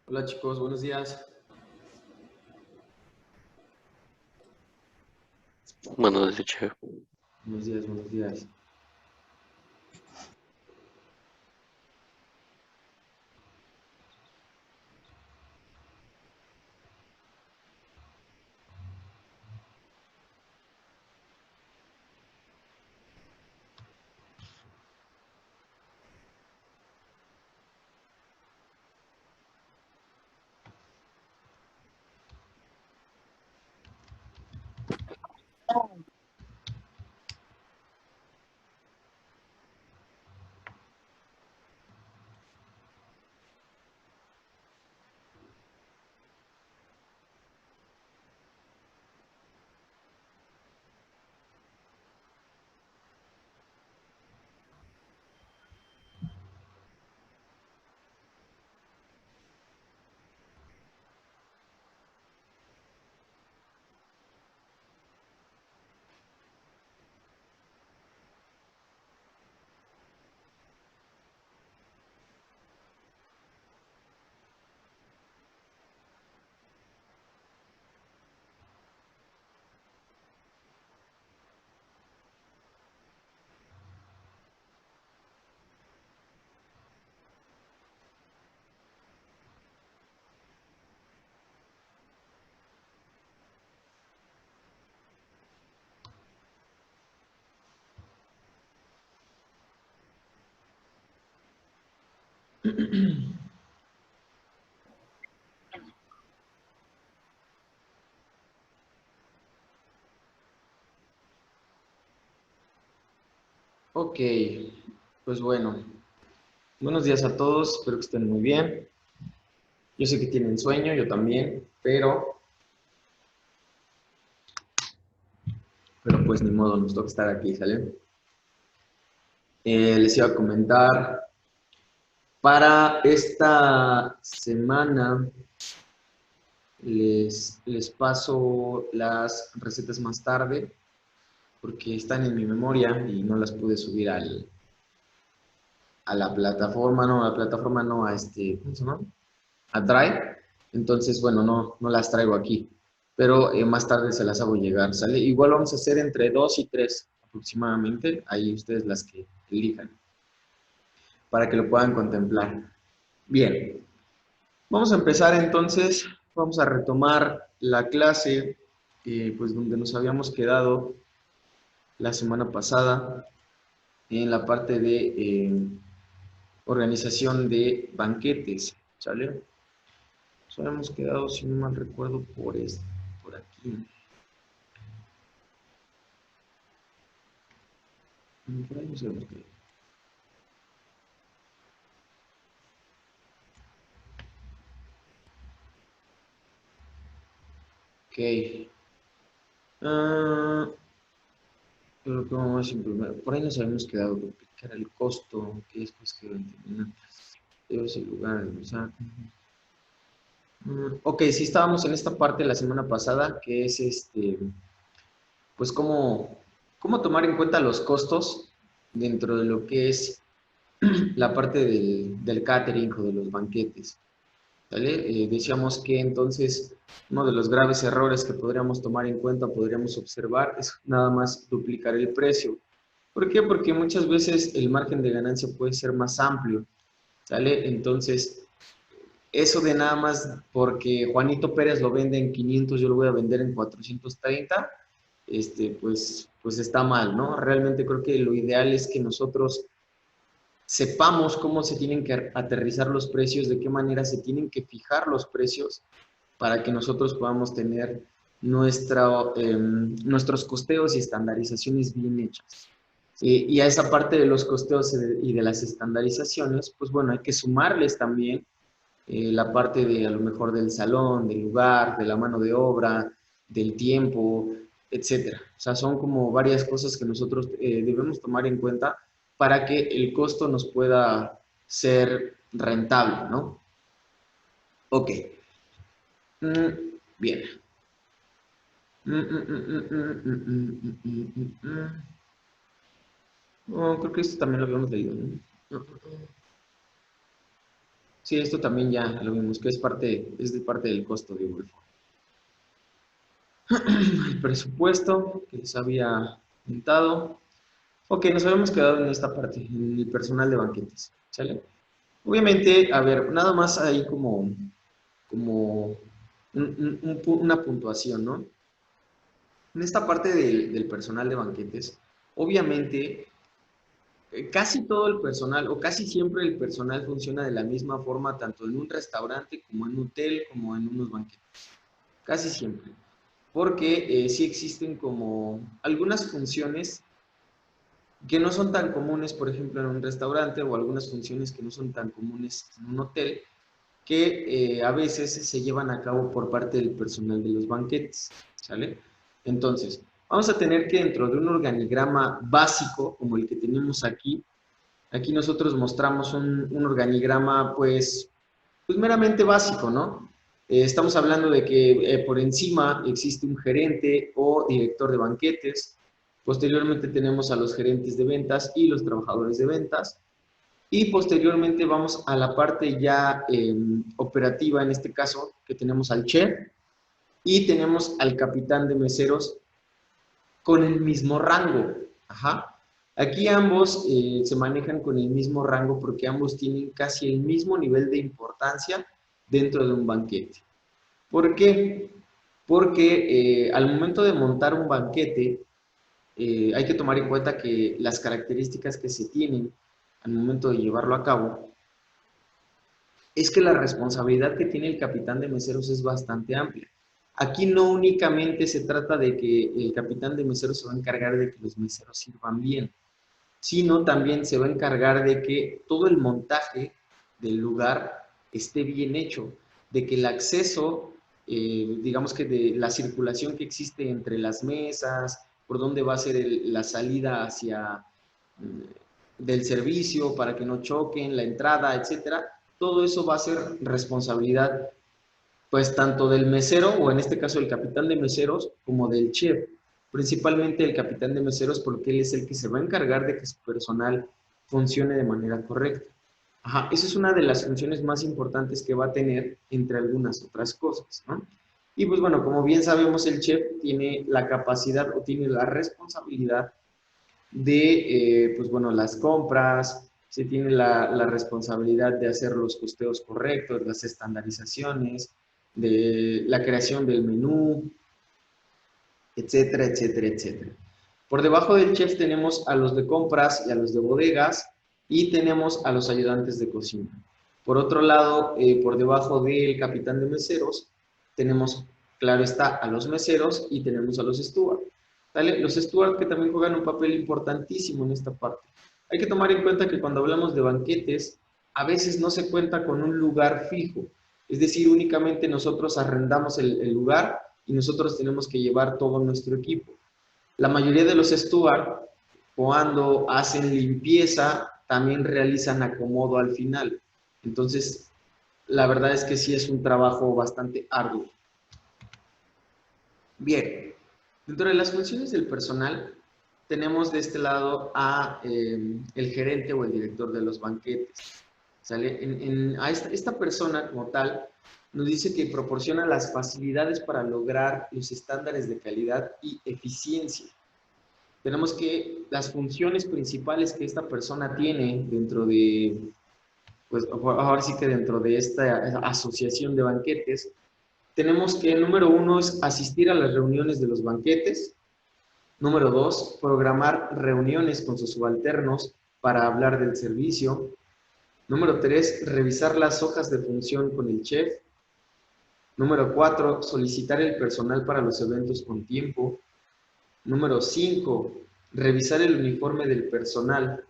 Hola chicos, buenos días. Bueno, de hecho, Buenos días, buenos días. Ok, pues bueno, buenos días a todos, espero que estén muy bien. Yo sé que tienen sueño, yo también, pero pues ni modo, nos toca estar aquí, ¿sale? Les iba a comentar, para esta semana les paso las recetas más tarde, porque están en mi memoria y no las pude subir a la plataforma, no, a la plataforma no, ¿cómo se llama? A Drive. Entonces, bueno, no las traigo aquí, pero más tarde se las hago llegar, ¿sale? Igual vamos a hacer entre 2 y 3 aproximadamente, ahí ustedes las que elijan, para que lo puedan contemplar. Bien, vamos a empezar entonces, vamos a retomar la clase, pues donde nos habíamos quedado la semana pasada, en la parte de organización de banquetes, ¿sale? Nos habíamos quedado, si no mal recuerdo, por aquí. Por ahí nos habíamos quedado. Ok. Ah, pero como más por ahí nos habíamos quedado, que era el costo, que después quedó en terminar. Es el lugar, o sea, ok, sí estábamos en esta parte la semana pasada, que es pues cómo tomar en cuenta los costos dentro de lo que es la parte del catering o de los banquetes. ¿Vale? Decíamos que entonces uno de los graves errores que podríamos tomar en cuenta, podríamos observar, es nada más duplicar el precio. ¿Por qué? Porque muchas veces el margen de ganancia puede ser más amplio, ¿sale? Entonces, eso de nada más porque Juanito Pérez lo vende en 500, yo lo voy a vender en 430, pues está mal, ¿no? Realmente creo que lo ideal es que nosotros sepamos cómo se tienen que aterrizar los precios, de qué manera se tienen que fijar los precios para que nosotros podamos tener nuestros costeos y estandarizaciones bien hechas. Y a esa parte de los costeos y de las estandarizaciones, pues bueno, hay que sumarles también la parte de a lo mejor del salón, del lugar, de la mano de obra, del tiempo, etcétera. O sea, son como varias cosas que nosotros debemos tomar en cuenta para que el costo nos pueda ser rentable, ¿no? Ok. Bien. No, creo que esto también lo habíamos leído, ¿no? Sí, esto también ya lo vimos, que es de parte del costo de igual forma. El presupuesto que les había comentado. Ok, nos habíamos quedado en esta parte, en el personal de banquetes, ¿sale? Obviamente, a ver, nada más ahí como una puntuación, ¿no? En esta parte del personal de banquetes, obviamente, casi todo el personal, o casi siempre el personal funciona de la misma forma, tanto en un restaurante como en un hotel, como en unos banquetes. Casi siempre. Porque sí existen como algunas funciones que no son tan comunes, por ejemplo, en un restaurante, o algunas funciones que no son tan comunes en un hotel, que a veces se llevan a cabo por parte del personal de los banquetes, ¿sale? Entonces, vamos a tener que dentro de un organigrama básico, como el que tenemos aquí, aquí nosotros mostramos un organigrama, pues meramente básico, ¿no? Estamos hablando de que por encima existe un gerente o director de banquetes, posteriormente tenemos a los gerentes de ventas y los trabajadores de ventas, y posteriormente vamos a la parte ya operativa, en este caso, que tenemos al chef y tenemos al capitán de meseros con el mismo rango. Ajá. Aquí ambos se manejan con el mismo rango porque ambos tienen casi el mismo nivel de importancia dentro de un banquete. ¿Por qué? Porque al momento de montar un banquete, hay que tomar en cuenta que las características que se tienen al momento de llevarlo a cabo es que la responsabilidad que tiene el capitán de meseros es bastante amplia. Aquí no únicamente se trata de que el capitán de meseros se va a encargar de que los meseros sirvan bien, sino también se va a encargar de que todo el montaje del lugar esté bien hecho, de que el acceso, digamos que de la circulación que existe entre las mesas, por dónde va a ser la salida hacia del servicio para que no choquen, la entrada, etcétera, todo eso va a ser responsabilidad, pues, tanto del mesero, o en este caso el capitán de meseros, como del chef. Principalmente el capitán de meseros, porque él es el que se va a encargar de que su personal funcione de manera correcta. Ajá, esa es una de las funciones más importantes que va a tener, entre algunas otras cosas, ¿no? Y pues bueno, como bien sabemos, el chef tiene la capacidad o tiene la responsabilidad de, pues bueno, las compras, se tiene la responsabilidad de hacer los costeos correctos, las estandarizaciones, de la creación del menú, etcétera, etcétera, etcétera. Por debajo del chef tenemos a los de compras y a los de bodegas, y tenemos a los ayudantes de cocina. Por otro lado, por debajo del capitán de meseros, tenemos, claro está, a los meseros y tenemos a los stewards. ¿Vale? Los stewards que también juegan un papel importantísimo en esta parte. Hay que tomar en cuenta que cuando hablamos de banquetes, a veces no se cuenta con un lugar fijo. Es decir, únicamente nosotros arrendamos el lugar y nosotros tenemos que llevar todo nuestro equipo. La mayoría de los stewards, cuando hacen limpieza, también realizan acomodo al final. Entonces, la verdad es que sí es un trabajo bastante arduo. Bien, dentro de las funciones del personal, tenemos de este lado a el gerente o el director de los banquetes. ¿Sale? A esta persona como tal nos dice que proporciona las facilidades para lograr los estándares de calidad y eficiencia. Tenemos que las funciones principales que esta persona tiene dentro de, pues ahora sí que dentro de esta asociación de banquetes, tenemos que el número 1 es asistir a las reuniones de los banquetes. Número 2, programar reuniones con sus subalternos para hablar del servicio. Número 3, revisar las hojas de función con el chef. Número 4, solicitar el personal para los eventos con tiempo. Número 5, revisar el uniforme del personal.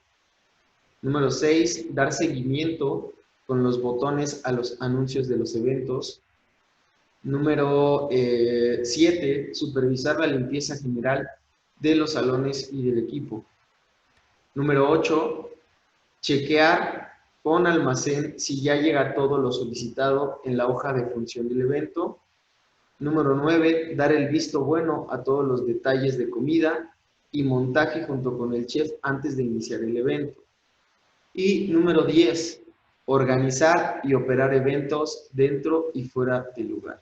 Número 6, dar seguimiento con los botones a los anuncios de los eventos. Número 7, supervisar la limpieza general de los salones y del equipo. Número 8, chequear con almacén si ya llega todo lo solicitado en la hoja de función del evento. Número 9, dar el visto bueno a todos los detalles de comida y montaje junto con el chef antes de iniciar el evento. Y número 10, organizar y operar eventos dentro y fuera del lugar.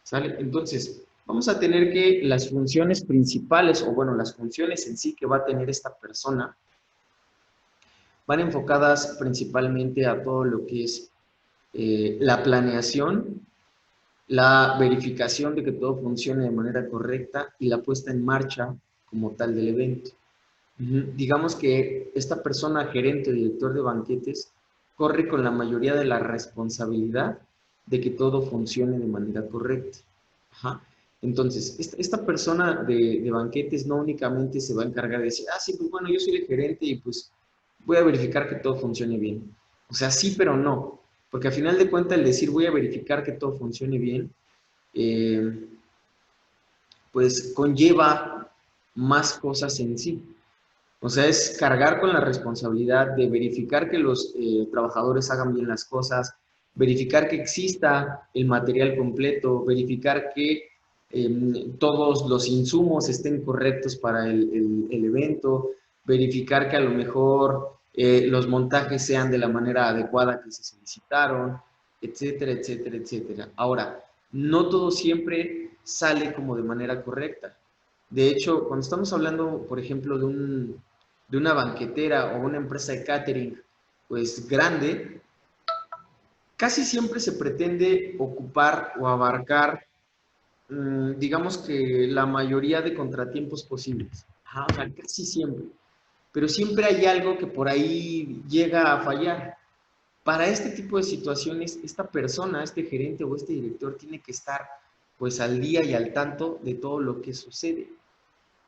¿Sale? Entonces, vamos a tener que las funciones principales, o bueno, las funciones en sí que va a tener esta persona, van enfocadas principalmente a todo lo que es la planeación, la verificación de que todo funcione de manera correcta y la puesta en marcha como tal del evento. Digamos que esta persona, gerente o director de banquetes, corre con la mayoría de la responsabilidad de que todo funcione de manera correcta. Ajá. Entonces, esta persona de banquetes no únicamente se va a encargar de decir, ah, sí, pues bueno, yo soy el gerente y pues voy a verificar que todo funcione bien. O sea, sí, pero no. Porque al final de cuentas, el decir voy a verificar que todo funcione bien, eh, pues conlleva más cosas en sí. O sea, es cargar con la responsabilidad de verificar que los trabajadores hagan bien las cosas, verificar que exista el material completo, verificar que todos los insumos estén correctos para el evento, verificar que a lo mejor los montajes sean de la manera adecuada que se solicitaron, etcétera, etcétera, etcétera. Ahora, no todo siempre sale como de manera correcta. De hecho, cuando estamos hablando, por ejemplo, de una banquetera o una empresa de catering, pues grande, casi siempre se pretende ocupar o abarcar, digamos que la mayoría de contratiempos posibles. Ajá, o sea, casi siempre. Pero siempre hay algo que por ahí llega a fallar. Para este tipo de situaciones, esta persona, este gerente o este director tiene que estar pues al día y al tanto de todo lo que sucede.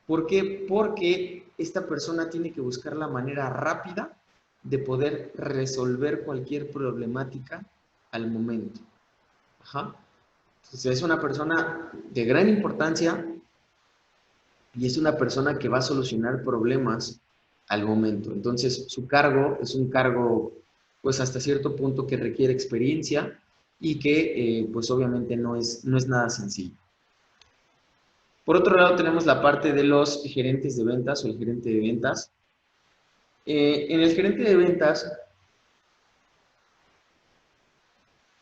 ¿Por qué? Porque esta persona tiene que buscar la manera rápida de poder resolver cualquier problemática al momento. Ajá. Entonces es una persona de gran importancia y es una persona que va a solucionar problemas al momento. Entonces su cargo es un cargo pues hasta cierto punto que requiere experiencia y que pues obviamente no es nada sencillo. Por otro lado tenemos la parte de los gerentes de ventas o el gerente de ventas. En el gerente de ventas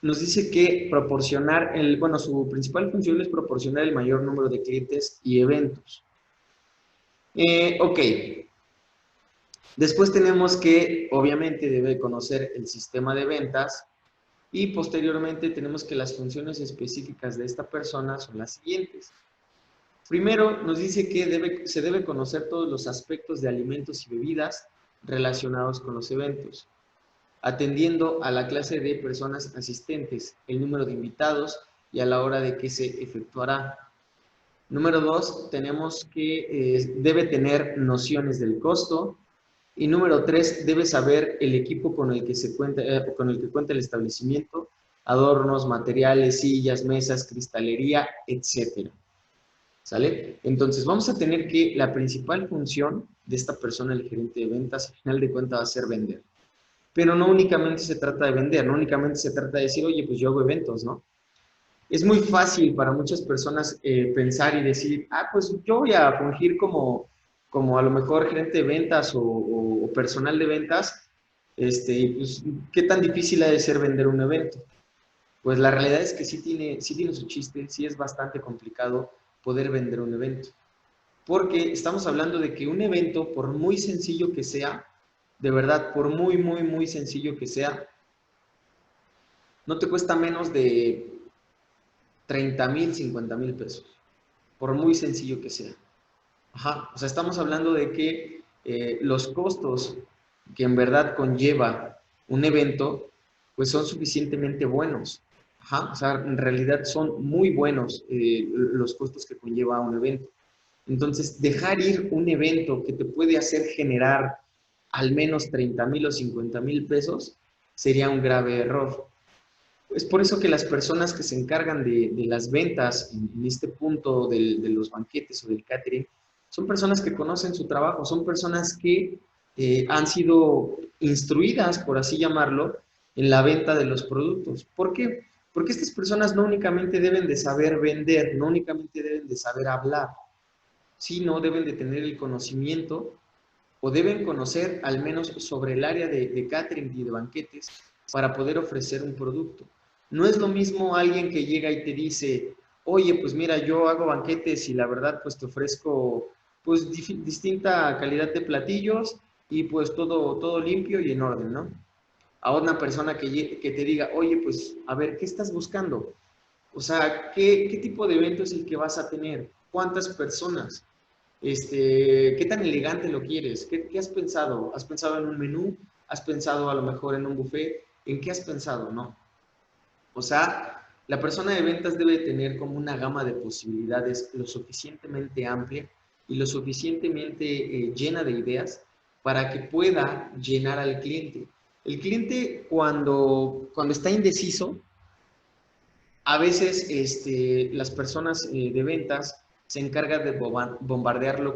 nos dice que proporcionar, bueno, su principal función es proporcionar el mayor número de clientes y eventos. Ok. Después tenemos que, obviamente, debe conocer el sistema de ventas y posteriormente tenemos que las funciones específicas de esta persona son las siguientes. Primero, nos dice que se debe conocer todos los aspectos de alimentos y bebidas relacionados con los eventos, atendiendo a la clase de personas asistentes, el número de invitados y a la hora de que se efectuará. Número 2, tenemos que debe tener nociones del costo. Y número 3, debe saber el equipo con el que con el que cuenta el establecimiento, adornos, materiales, sillas, mesas, cristalería, etcétera. ¿Sale? Entonces vamos a tener que la principal función de esta persona, el gerente de ventas, al final de cuentas va a ser vender. Pero no únicamente se trata de vender, no únicamente se trata de decir, oye, pues yo hago eventos, ¿no? Es muy fácil para muchas personas pensar y decir, ah, pues yo voy a fungir como a lo mejor gerente de ventas o personal de ventas, pues, ¿qué tan difícil ha de ser vender un evento? Pues la realidad es que sí tiene su chiste, sí es bastante complicado poder vender un evento. Porque estamos hablando de que un evento, por muy sencillo que sea, de verdad, por muy, muy, muy sencillo que sea, no te cuesta menos de 30,000, 50,000 pesos, por muy sencillo que sea. Ajá, o sea, estamos hablando de que los costos que en verdad conlleva un evento, pues son suficientemente buenos. Ajá, o sea, en realidad son muy buenos los costos que conlleva un evento. Entonces, dejar ir un evento que te puede hacer generar al menos 30,000 o 50,000 pesos sería un grave error. Es por eso que las personas que se encargan de las ventas en este punto de los banquetes o del catering son personas que conocen su trabajo, son personas que han sido instruidas, por así llamarlo, en la venta de los productos. ¿Por qué? Porque estas personas no únicamente deben de saber vender, no únicamente deben de saber hablar, sino deben de tener el conocimiento o deben conocer al menos sobre el área de catering y de banquetes para poder ofrecer un producto. No es lo mismo alguien que llega y te dice, oye, pues mira, yo hago banquetes y la verdad pues te ofrezco pues distinta calidad de platillos y pues todo limpio y en orden, ¿no? A una persona que te diga, oye, pues a ver, ¿qué estás buscando? O sea, ¿qué tipo de evento es el que vas a tener? ¿Cuántas personas? ¿Qué tan elegante lo quieres? ¿Qué has pensado? ¿Has pensado en un menú? ¿Has pensado a lo mejor en un buffet? ¿En qué has pensado? No. O sea, la persona de ventas debe tener como una gama de posibilidades lo suficientemente amplia y lo suficientemente llena de ideas para que pueda llenar al cliente. El cliente cuando está indeciso, a veces las personas de ventas se encargan de bombardearlo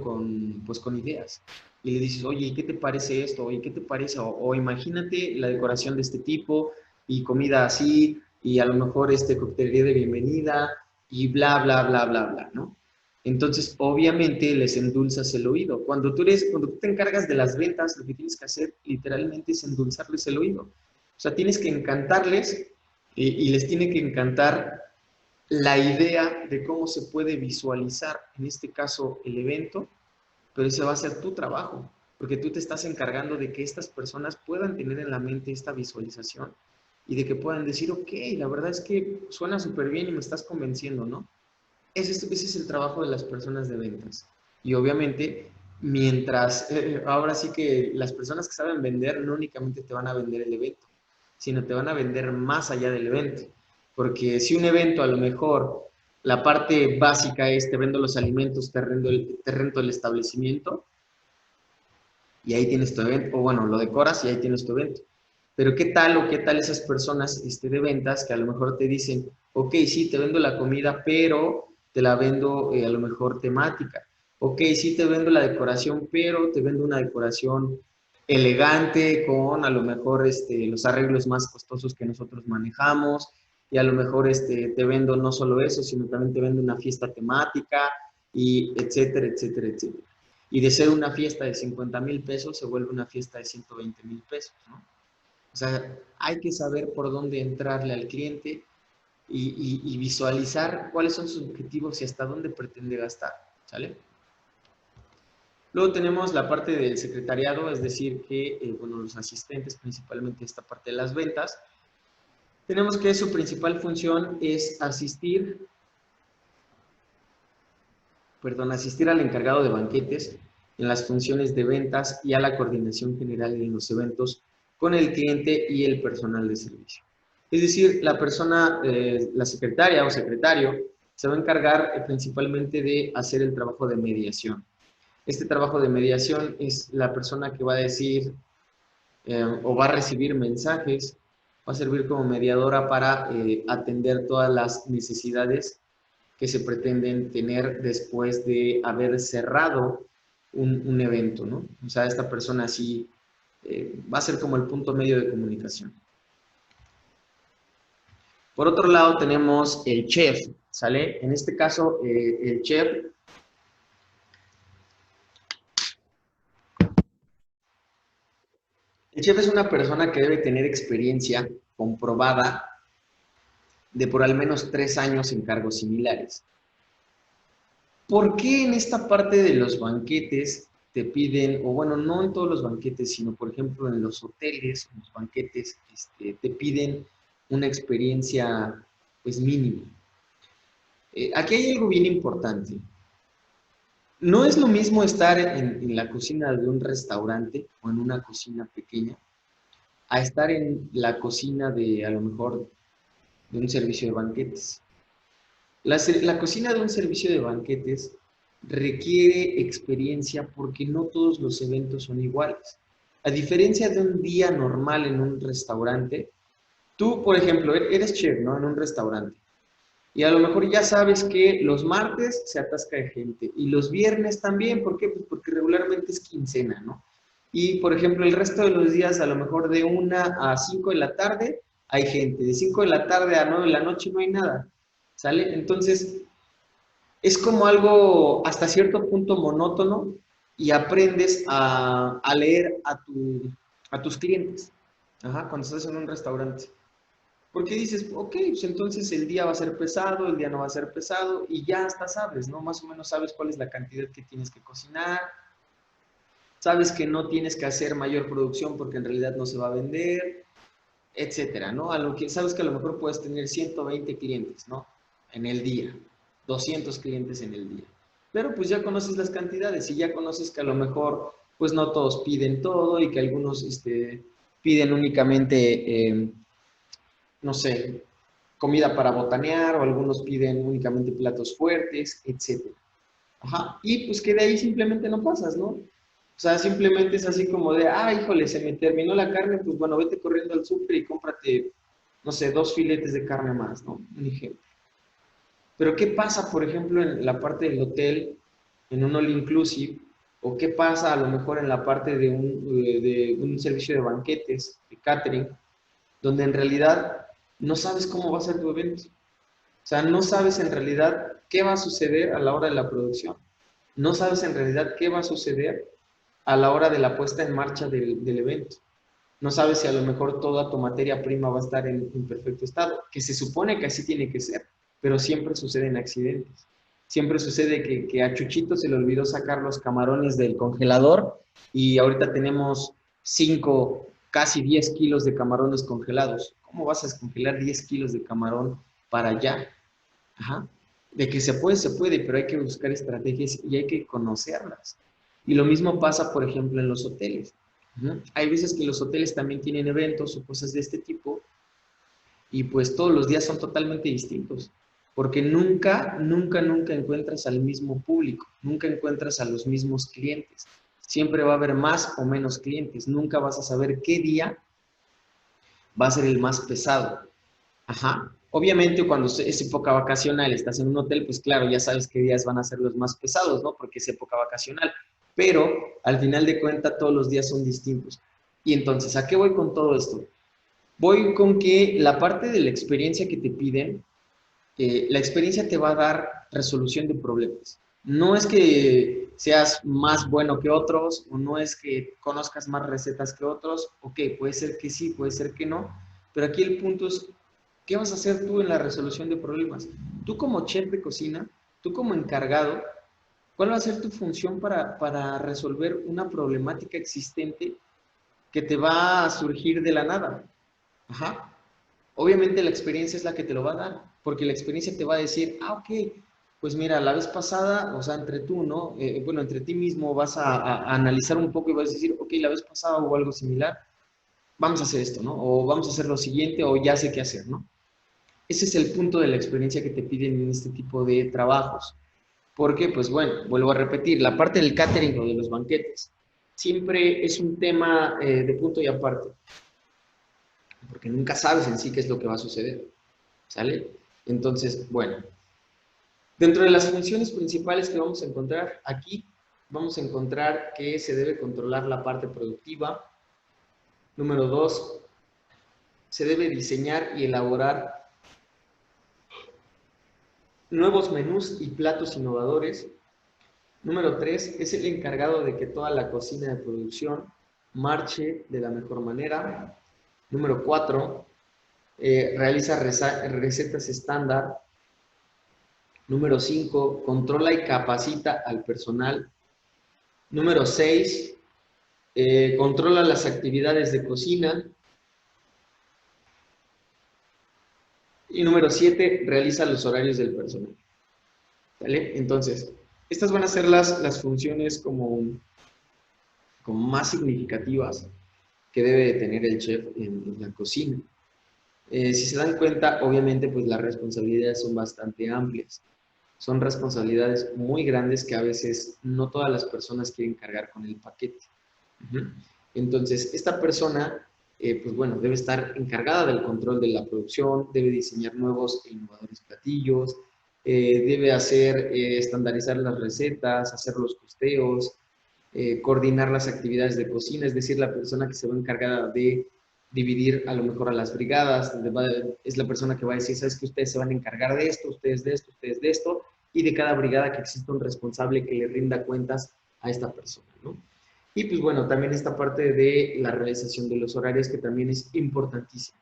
pues, con ideas. Y le dices, oye, ¿qué te parece esto? Oye, ¿qué te parece? O imagínate la decoración de este tipo y comida así y a lo mejor coctelería de bienvenida y bla, bla, bla, bla, bla, ¿no? Entonces, obviamente, les endulzas el oído. Cuando tú te encargas de las ventas, lo que tienes que hacer literalmente es endulzarles el oído. O sea, tienes que encantarles y les tiene que encantar la idea de cómo se puede visualizar, en este caso, el evento, pero ese va a ser tu trabajo, porque tú te estás encargando de que estas personas puedan tener en la mente esta visualización y de que puedan decir, ok, la verdad es que suena súper bien y me estás convenciendo, ¿no? Ese es el trabajo de las personas de ventas. Y obviamente, ahora sí que las personas que saben vender no únicamente te van a vender el evento, sino te van a vender más allá del evento. Porque si un evento a lo mejor la parte básica es te vendo los alimentos, te rento el establecimiento y ahí tienes tu evento, o bueno, lo decoras y ahí tienes tu evento. Pero ¿qué tal o qué tal esas personas de ventas que a lo mejor te dicen, ok, sí, te vendo la comida, pero te la vendo a lo mejor temática. Ok, sí, te vendo la decoración, pero te vendo una decoración elegante con a lo mejor los arreglos más costosos que nosotros manejamos y a lo mejor te vendo no solo eso, sino también te vendo una fiesta temática y etcétera, etcétera, etcétera. Y de ser una fiesta de 50,000 pesos se vuelve una fiesta de 120,000 pesos, ¿no? O sea, hay que saber por dónde entrarle al cliente y visualizar cuáles son sus objetivos y hasta dónde pretende gastar, ¿sale? Luego tenemos la parte del secretariado, es decir, que, bueno, los asistentes, principalmente esta parte de las ventas, tenemos que su principal función es asistir al encargado de banquetes en las funciones de ventas y a la coordinación general en los eventos con el cliente y el personal de servicio. Es decir, la persona, la secretaria o secretario, se va a encargar principalmente de hacer el trabajo de mediación. Este trabajo de mediación es la persona que va a decir o va a recibir mensajes, va a servir como mediadora para atender todas las necesidades que se pretenden tener después de haber cerrado un evento, ¿no? O sea, esta persona sí va a ser como el punto medio de comunicación. Por otro lado tenemos el chef, ¿sale? En este caso, el chef es una persona que debe tener experiencia comprobada de por al menos 3 años en cargos similares. ¿Por qué en esta parte de los banquetes te piden, o bueno, no en todos los banquetes, sino por ejemplo en los hoteles, en los banquetes, te piden una experiencia pues mínima? Aquí hay algo bien importante. No es lo mismo estar en la cocina de un restaurante o en una cocina pequeña a estar en la cocina de a lo mejor de un servicio de banquetes. La cocina de un servicio de banquetes requiere experiencia porque no todos los eventos son iguales. A diferencia de un día normal en un restaurante, tú, por ejemplo, eres chef, ¿no? En un restaurante. Y a lo mejor ya sabes que los martes se atasca de gente y los viernes también. ¿Por qué? Pues porque regularmente es quincena, ¿no? Y, por ejemplo, el resto de los días, a lo mejor de 1 a 5 de la tarde, hay gente. De 5 de la tarde a 9 de la noche no hay nada. ¿Sale? Entonces, es como algo hasta cierto punto monótono y aprendes a leer a tus clientes. Ajá, cuando estás en un restaurante. Porque dices, ok, pues entonces el día va a ser pesado, el día no va a ser pesado, y ya hasta sabes, ¿no? Más o menos sabes cuál es la cantidad que tienes que cocinar, sabes que no tienes que hacer mayor producción porque en realidad no se va a vender, etcétera, ¿no? A lo que sabes que a lo mejor puedes tener 120 clientes, ¿no? En el día, 200 clientes en el día. Pero pues ya conoces las cantidades y ya conoces que a lo mejor pues no todos piden todo y que algunos piden únicamente, no sé, comida para botanear o algunos piden únicamente platos fuertes, etcétera. Ajá. Y pues que de ahí simplemente no pasas, ¿no? O sea, simplemente es así como de, ah, híjole, se me terminó la carne, pues bueno, vete corriendo al súper y cómprate, no sé, 2 filetes de carne más, ¿no? Un ejemplo. Pero ¿qué pasa, por ejemplo, en la parte del hotel, en un all inclusive? ¿O qué pasa a lo mejor en la parte de un servicio de banquetes, de catering, donde en realidad no sabes cómo va a ser tu evento? O sea, no sabes en realidad qué va a suceder a la hora de la producción. No sabes en realidad qué va a suceder a la hora de la puesta en marcha del evento. No sabes si a lo mejor toda tu materia prima va a estar en perfecto estado, que se supone que así tiene que ser, pero siempre suceden accidentes. Siempre sucede que a Chuchito se le olvidó sacar los camarones del congelador y ahorita tenemos 5, casi 10 kilos de camarones congelados. ¿Cómo vas a descongelar 10 kilos de camarón para allá? Ajá. De que se puede, pero hay que buscar estrategias y hay que conocerlas. Y lo mismo pasa, por ejemplo, en los hoteles. Ujú. Hay veces que los hoteles también tienen eventos o cosas de este tipo y pues todos los días son totalmente distintos, porque nunca encuentras al mismo público, nunca encuentras a los mismos clientes. Siempre va a haber más o menos clientes, nunca vas a saber qué día va a ser el más pesado. Ajá. Obviamente cuando es época vacacional, estás en un hotel, pues claro, ya sabes qué días van a ser los más pesados, ¿no? Porque es época vacacional. Pero al final de cuentas todos los días son distintos. Y entonces, ¿a qué voy con todo esto? Voy con que la parte de la experiencia que te piden, la experiencia te va a dar resolución de problemas. No es que seas más bueno que otros o no es que conozcas más recetas que otros. Ok, puede ser que sí, puede ser que no, pero aquí el punto es, ¿qué vas a hacer tú en la resolución de problemas? Tú como chef de cocina, tú como encargado, ¿cuál va a ser tu función para resolver una problemática existente que te va a surgir de la nada? Ajá. Obviamente la experiencia es la que te lo va a dar, porque la experiencia te va a decir, ah, ok, pues mira, la vez pasada, o sea, entre tú, ¿no? Bueno, entre ti mismo vas a analizar un poco y vas a decir, ok, la vez pasada hubo algo similar, vamos a hacer esto, ¿no? O vamos a hacer lo siguiente, o ya sé qué hacer, ¿no? Ese es el punto de la experiencia que te piden en este tipo de trabajos. Porque, pues bueno, vuelvo a repetir, la parte del catering o de los banquetes siempre es un tema de punto y aparte, porque nunca sabes en sí qué es lo que va a suceder. ¿Sale? Entonces, bueno, dentro de las funciones principales que vamos a encontrar aquí, vamos a encontrar que se debe controlar la parte productiva. Número 2, se debe diseñar y elaborar nuevos menús y platos innovadores. Número 3, es el encargado de que toda la cocina de producción marche de la mejor manera. Número 4, realiza recetas estándar. Número 5, controla y capacita al personal. Número 6, controla las actividades de cocina. Y número 7, realiza los horarios del personal. ¿Vale? Entonces, estas van a ser las funciones como más significativas que debe de tener el chef en la cocina. Si se dan cuenta, obviamente, pues las responsabilidades son bastante amplias. Son responsabilidades muy grandes que a veces no todas las personas quieren cargar con el paquete. Entonces, esta persona, pues bueno, debe estar encargada del control de la producción, debe diseñar nuevos e innovadores platillos, debe estandarizar las recetas, hacer los costeos, coordinar las actividades de cocina, es decir, la persona que se va a encargar de dividir a lo mejor a las brigadas, es la persona que va a decir, sabes que ustedes se van a encargar de esto, ustedes de esto, ustedes de esto, y de cada brigada que exista un responsable que le rinda cuentas a esta persona, ¿no? Y pues bueno, también esta parte de la realización de los horarios que también es importantísima.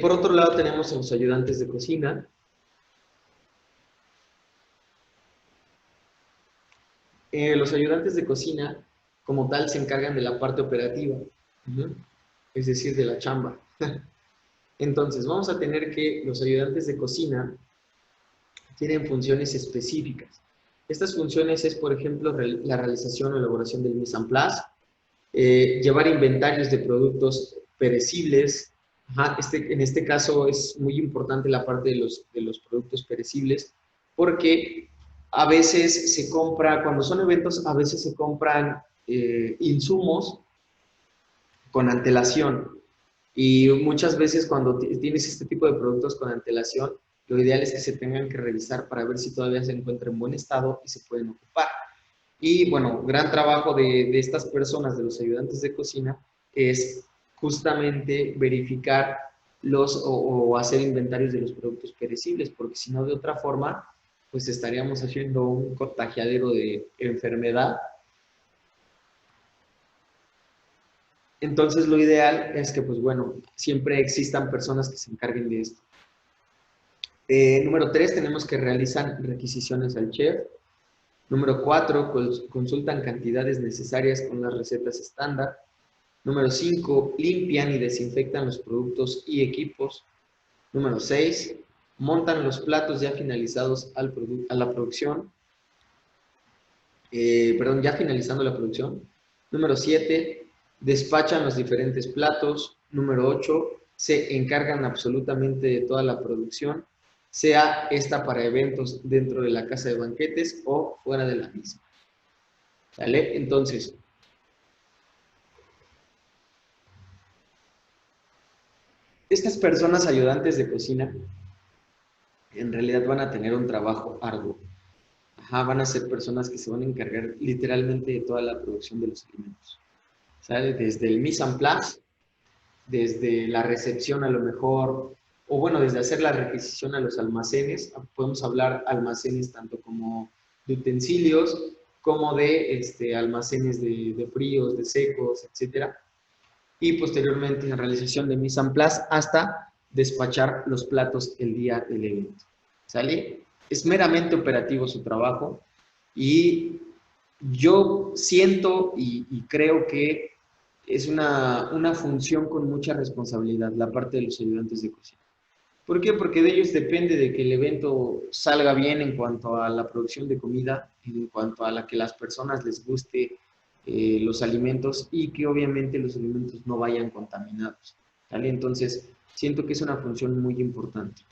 Por otro lado tenemos a los ayudantes de cocina. Los ayudantes de cocina como tal se encargan de la parte operativa, es decir, de la chamba. Entonces vamos a tener que los ayudantes de cocina tienen funciones específicas. Estas funciones es, por ejemplo, la realización o elaboración del mise en place, llevar inventarios de productos perecibles. En este caso es muy importante la parte de los productos perecibles, porque a veces se compra, cuando son eventos, a veces se compran insumos con antelación. Y muchas veces cuando tienes este tipo de productos con antelación, lo ideal es que se tengan que revisar para ver si todavía se encuentra en buen estado y se pueden ocupar. Y bueno, gran trabajo de estas personas, de los ayudantes de cocina, es justamente verificar o hacer inventarios de los productos perecibles, porque si no, de otra forma, pues estaríamos haciendo un contagiadero de enfermedad. Entonces, lo ideal es que, pues bueno, siempre existan personas que se encarguen de esto. Número 3, tenemos que realizar requisiciones al chef. Número 4, consultan cantidades necesarias con las recetas estándar. Número 5, limpian y desinfectan los productos y equipos. Número 6, montan los platos ya finalizados a la producción. Ya finalizando la producción. Número 7, despachan los diferentes platos. Número 8, se encargan absolutamente de toda la producción, sea esta para eventos dentro de la casa de banquetes o fuera de la misma. ¿Vale? Entonces, estas personas ayudantes de cocina en realidad van a tener un trabajo arduo. Van a ser personas que se van a encargar literalmente de toda la producción de los alimentos. ¿Sale? Desde el mise en place, desde la recepción a lo mejor, o bueno, desde hacer la requisición a los almacenes. Podemos hablar almacenes tanto como de utensilios, como de almacenes de fríos, de secos, etcétera. Y posteriormente la realización de mise en place hasta despachar los platos el día del evento. ¿Sale? Es meramente operativo su trabajo y yo siento y creo que es una función con mucha responsabilidad, la parte de los ayudantes de cocina. ¿Por qué? Porque de ellos depende de que el evento salga bien en cuanto a la producción de comida, en cuanto a la que las personas les guste los alimentos y que obviamente los alimentos no vayan contaminados. ¿Vale? Entonces, siento que es una función muy importante.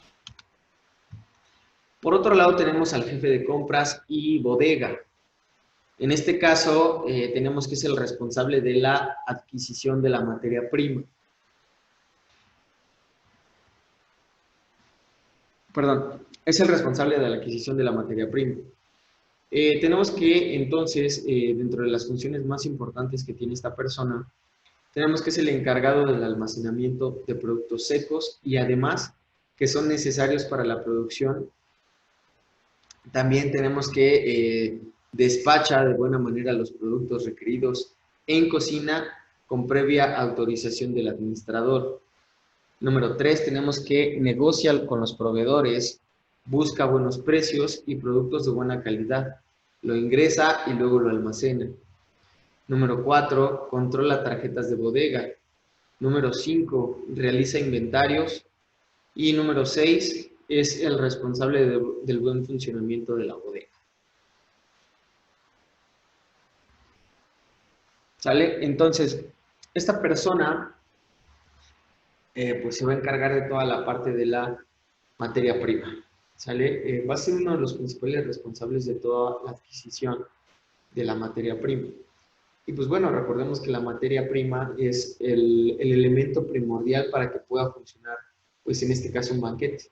Por otro lado, tenemos al jefe de compras y bodega. En este caso, tenemos que ser el responsable de la adquisición de la materia prima. Perdón, es el responsable de la adquisición de la materia prima. Tenemos que, entonces, dentro de las funciones más importantes que tiene esta persona, tenemos que ser el encargado del almacenamiento de productos secos y además que son necesarios para la producción. También tenemos que despachar de buena manera los productos requeridos en cocina con previa autorización del administrador. Número 3, tenemos que negociar con los proveedores, busca buenos precios y productos de buena calidad, lo ingresa y luego lo almacena. Número 4, controla tarjetas de bodega. Número 5, realiza inventarios. Y número 6, es el responsable del buen funcionamiento de la bodega. ¿Sale? Entonces, esta persona pues se va a encargar de toda la parte de la materia prima. ¿Sale? Va a ser uno de los principales responsables de toda la adquisición de la materia prima. Y pues bueno, recordemos que la materia prima es el elemento primordial para que pueda funcionar, pues en este caso un banquete.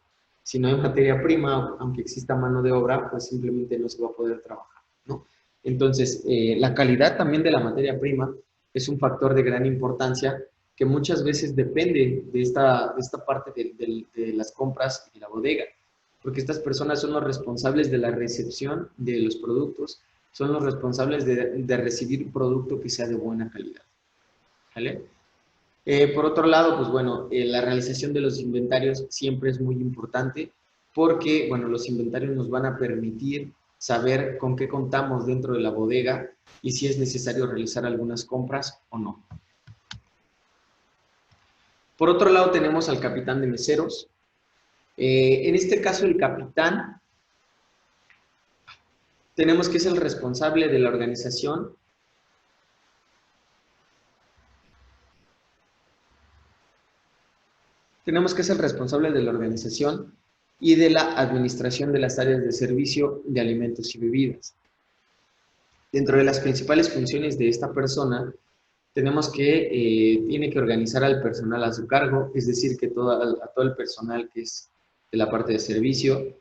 Si no hay materia prima, aunque exista mano de obra, pues simplemente no se va a poder trabajar, ¿no? Entonces, la calidad también de la materia prima es un factor de gran importancia que muchas veces depende de esta parte de las compras y de la bodega. porque estas personas son los responsables de la recepción de los productos, son los responsables de recibir producto que sea de buena calidad. ¿Vale? Por otro lado, pues bueno, la realización de los inventarios siempre es muy importante porque, bueno, los inventarios nos van a permitir saber con qué contamos dentro de la bodega y si es necesario realizar algunas compras o no. Por otro lado, tenemos al capitán de meseros. En este caso, el capitán, tenemos que es el responsable de la organización. Tenemos que ser responsable de la organización y de la administración de las áreas de servicio de alimentos y bebidas. Dentro de las principales funciones de esta persona, tenemos que tiene que organizar al personal a su cargo, es decir, que a todo el personal que es de la parte de servicio,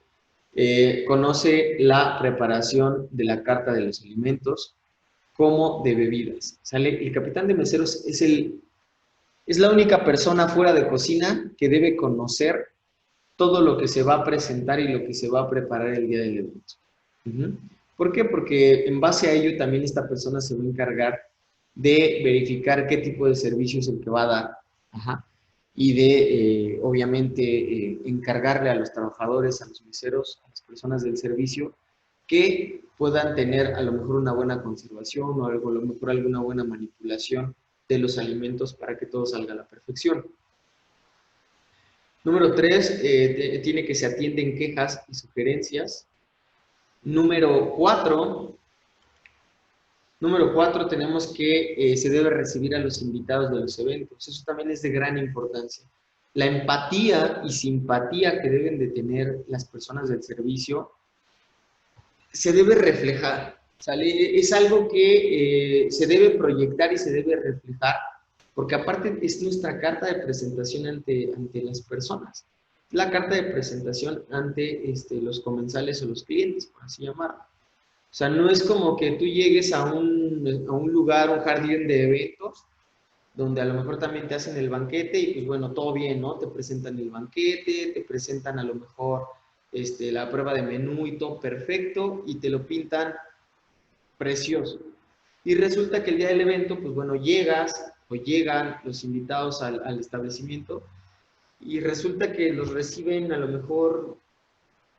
conoce la preparación de la carta de los alimentos como de bebidas. ¿Sale? El capitán de meseros es la única persona fuera de cocina que debe conocer todo lo que se va a presentar y lo que se va a preparar el día del evento. ¿Por qué? Porque en base a ello también esta persona se va a encargar de verificar qué tipo de servicio es el que va a dar. Y de, obviamente, encargarle a los trabajadores, a los meseros, a las personas del servicio, que puedan tener a lo mejor una buena conservación o a lo mejor alguna buena manipulación de los alimentos para que todo salga a la perfección. Número 3, tiene que se atienden quejas y sugerencias. Número 4, tenemos que se debe recibir a los invitados de los eventos. Eso también es de gran importancia. La empatía y simpatía que deben de tener las personas del servicio se debe reflejar. ¿Sale? Es algo que se debe proyectar y se debe reflejar, porque aparte es nuestra carta de presentación ante las personas. La carta de presentación ante los comensales o los clientes, por así llamarlo. O sea, no es como que tú llegues a un lugar, un jardín de eventos, donde a lo mejor también te hacen el banquete y pues bueno, todo bien, ¿no? Te presentan el banquete, te presentan a lo mejor la prueba de menú y todo perfecto y te lo pintan precioso. Y resulta que el día del evento, pues bueno, llegas o llegan los invitados al establecimiento y resulta que los reciben a lo mejor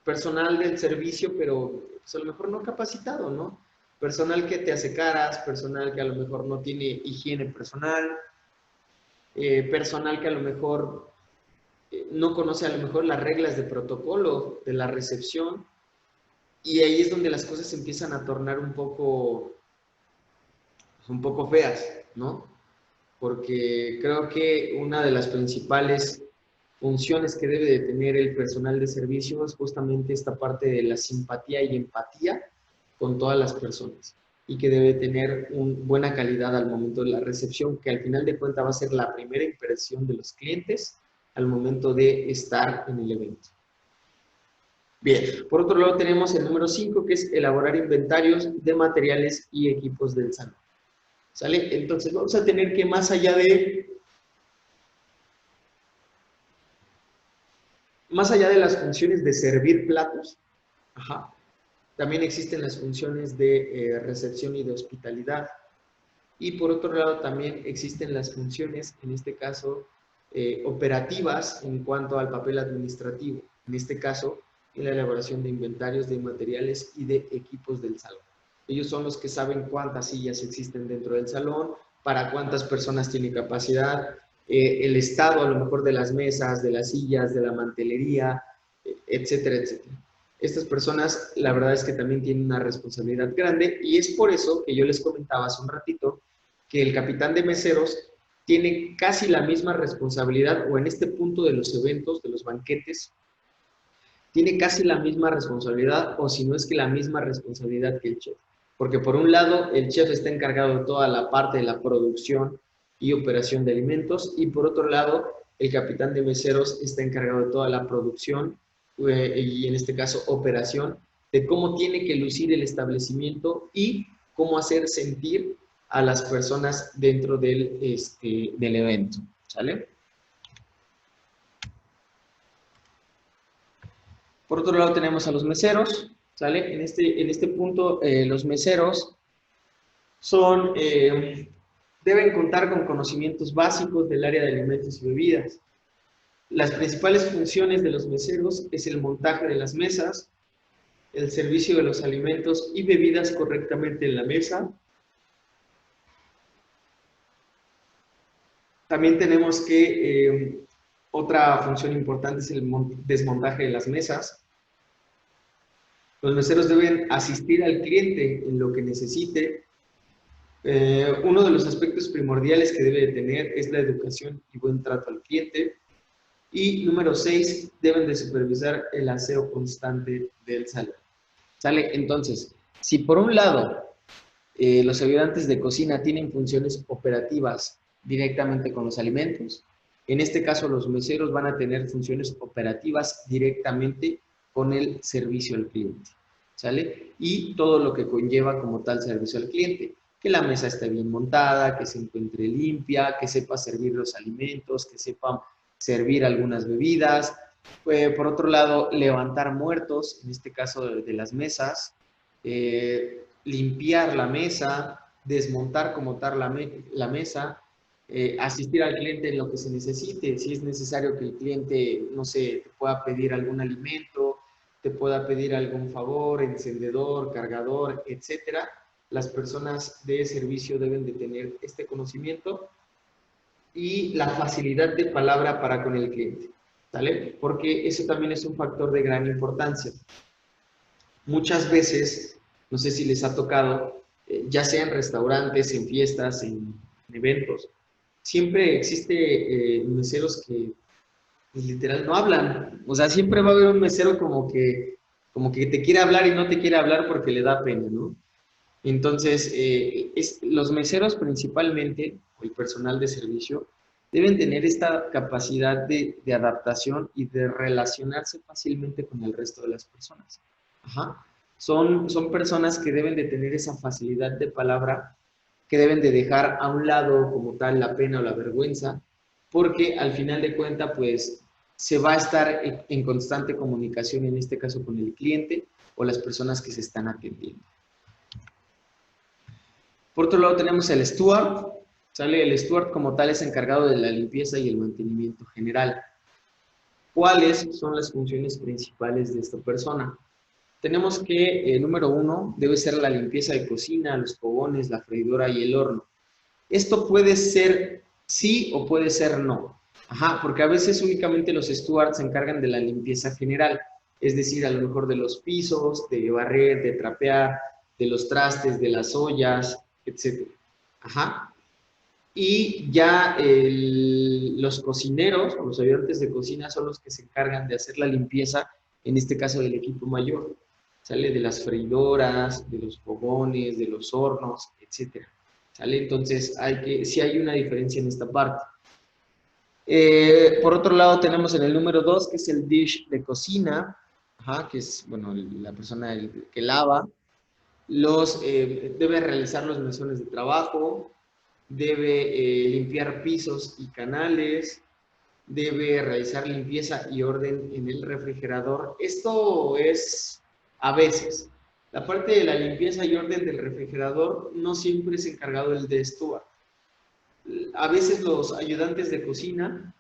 personal del servicio, pero pues a lo mejor no capacitado, ¿no? Personal que te hace caras, personal que a lo mejor no tiene higiene personal, personal que a lo mejor no conoce a lo mejor las reglas de protocolo de la recepción, y ahí es donde las cosas empiezan a tornar un poco feas, ¿no? Porque creo que una de las principales funciones que debe de tener el personal de servicio es justamente esta parte de la simpatía y empatía con todas las personas y que debe tener una buena calidad al momento de la recepción, que al final de cuentas va a ser la primera impresión de los clientes al momento de estar en el evento. Bien, por otro lado tenemos el número 5, que es elaborar inventarios de materiales y equipos del salón. ¿Sale? Entonces vamos a tener que más allá de las funciones de servir platos, también existen las funciones de recepción y de hospitalidad. Y por otro lado también existen las funciones, en este caso, operativas en cuanto al papel administrativo. En este caso, en la elaboración de inventarios de materiales y de equipos del salón. Ellos son los que saben cuántas sillas existen dentro del salón, para cuántas personas tiene capacidad, el estado a lo mejor de las mesas, de las sillas, de la mantelería, etcétera, etcétera. Estas personas, la verdad es que también tienen una responsabilidad grande y es por eso que yo les comentaba hace un ratito que el capitán de meseros tiene casi la misma responsabilidad, o en este punto de los eventos, de los banquetes, tiene casi la misma responsabilidad, o si no es que la misma responsabilidad que el chef. Porque por un lado, el chef está encargado de toda la parte de la producción y operación de alimentos, y por otro lado, el capitán de meseros está encargado de toda la producción y en este caso operación, de cómo tiene que lucir el establecimiento y cómo hacer sentir a las personas dentro del evento. ¿Sale? Por otro lado tenemos a los meseros, ¿sale? En este punto, los meseros son, deben contar con conocimientos básicos del área de alimentos y bebidas. Las principales funciones de los meseros es el montaje de las mesas, el servicio de los alimentos y bebidas correctamente en la mesa. También tenemos que otra función importante es el desmontaje de las mesas. Los meseros deben asistir al cliente en lo que necesite. Uno de los aspectos primordiales que debe de tener es la educación y buen trato al cliente. Y número 6, deben de supervisar el aseo constante del salón. ¿Sale? Entonces, si por un lado los ayudantes de cocina tienen funciones operativas directamente con los alimentos, en este caso los meseros van a tener funciones operativas directamente con el servicio al cliente. ¿Sale? Y todo lo que conlleva como tal servicio al cliente. Que la mesa esté bien montada, que se encuentre limpia, que sepa servir los alimentos, que sepa servir algunas bebidas. Por otro lado, levantar muertos, en este caso de las mesas, limpiar la mesa, desmontar como tal la mesa, asistir al cliente en lo que se necesite. Si es necesario que el cliente, no sé, te pueda pedir algún alimento, te pueda pedir algún favor, encendedor, cargador, etcétera, las personas de servicio deben de tener este conocimiento y la facilidad de palabra para con el cliente, ¿sale? Porque eso también es un factor de gran importancia. Muchas veces, no sé si les ha tocado, ya sea en restaurantes, en fiestas, en eventos, siempre existe meseros que pues, literal no hablan. O sea, siempre va a haber un mesero como que te quiere hablar y no te quiere hablar porque le da pena, ¿no? Entonces, los meseros principalmente, o el personal de servicio, deben tener esta capacidad de adaptación y de relacionarse fácilmente con el resto de las personas. Ajá. Son personas que deben de tener esa facilidad de palabra, que deben de dejar a un lado como tal la pena o la vergüenza, porque al final de cuentas, pues, se va a estar en constante comunicación, en este caso con el cliente o las personas que se están atendiendo. Por otro lado tenemos el steward, ¿sale? El steward como tal es encargado de la limpieza y el mantenimiento general. ¿Cuáles son las funciones principales de esta persona? Tenemos que, número 1, debe ser la limpieza de cocina, los fogones, la freidora y el horno. Esto puede ser sí o puede ser no. Ajá, porque a veces únicamente los stewards se encargan de la limpieza general, es decir, a lo mejor de los pisos, de barrer, de trapear, de los trastes, de las ollas, etcétera. Ajá. Y ya los cocineros o los ayudantes de cocina son los que se encargan de hacer la limpieza, en este caso del equipo mayor. Sale de las freidoras, de los fogones, de los hornos, etcétera. ¿Sale? Entonces, sí hay una diferencia en esta parte. Por otro lado, tenemos en el número 2, que es el dish de cocina, ajá, que es, bueno, la persona que lava. Debe realizar los mesones de trabajo, debe limpiar pisos y canales, debe realizar limpieza y orden en el refrigerador. Esto es a veces. La parte de la limpieza y orden del refrigerador no siempre es encargado el de steward. A veces los ayudantes de cocina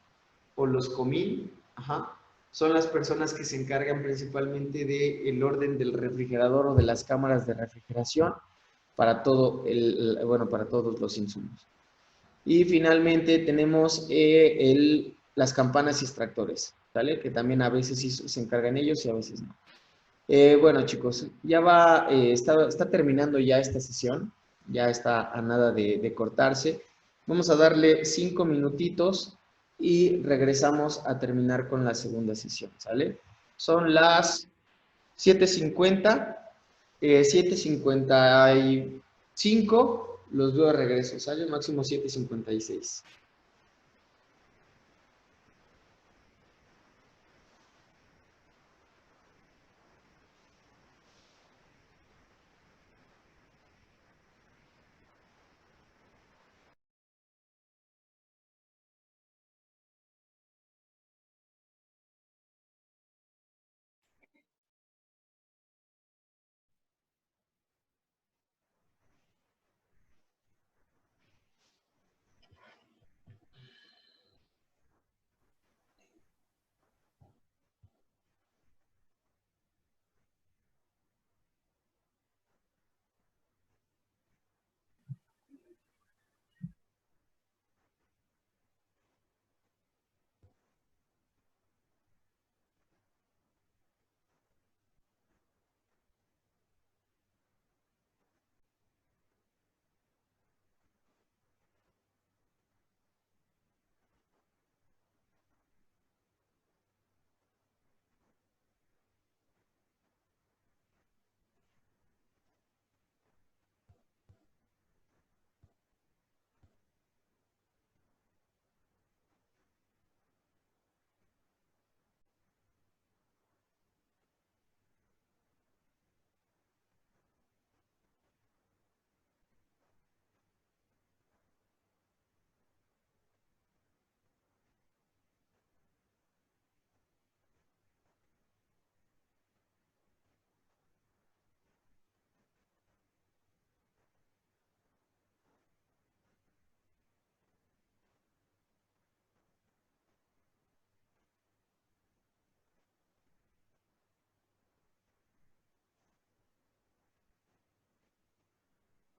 o los comín, ajá, son las personas que se encargan principalmente del orden del refrigerador o de las cámaras de refrigeración para bueno, para todos los insumos. Y finalmente tenemos las campanas y extractores, ¿vale? Que también a veces sí se encargan ellos y a veces no. Bueno, chicos, ya está terminando ya esta sesión, ya está a nada de cortarse. Vamos a darle 5 minutitos y regresamos a terminar con la segunda sesión, ¿sale? Son las 7:50, 7:55, los veo de regreso, ¿sale? Máximo 7:56.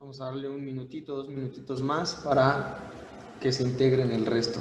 Vamos a darle un minutito, 2 minutitos más para que se integren el resto.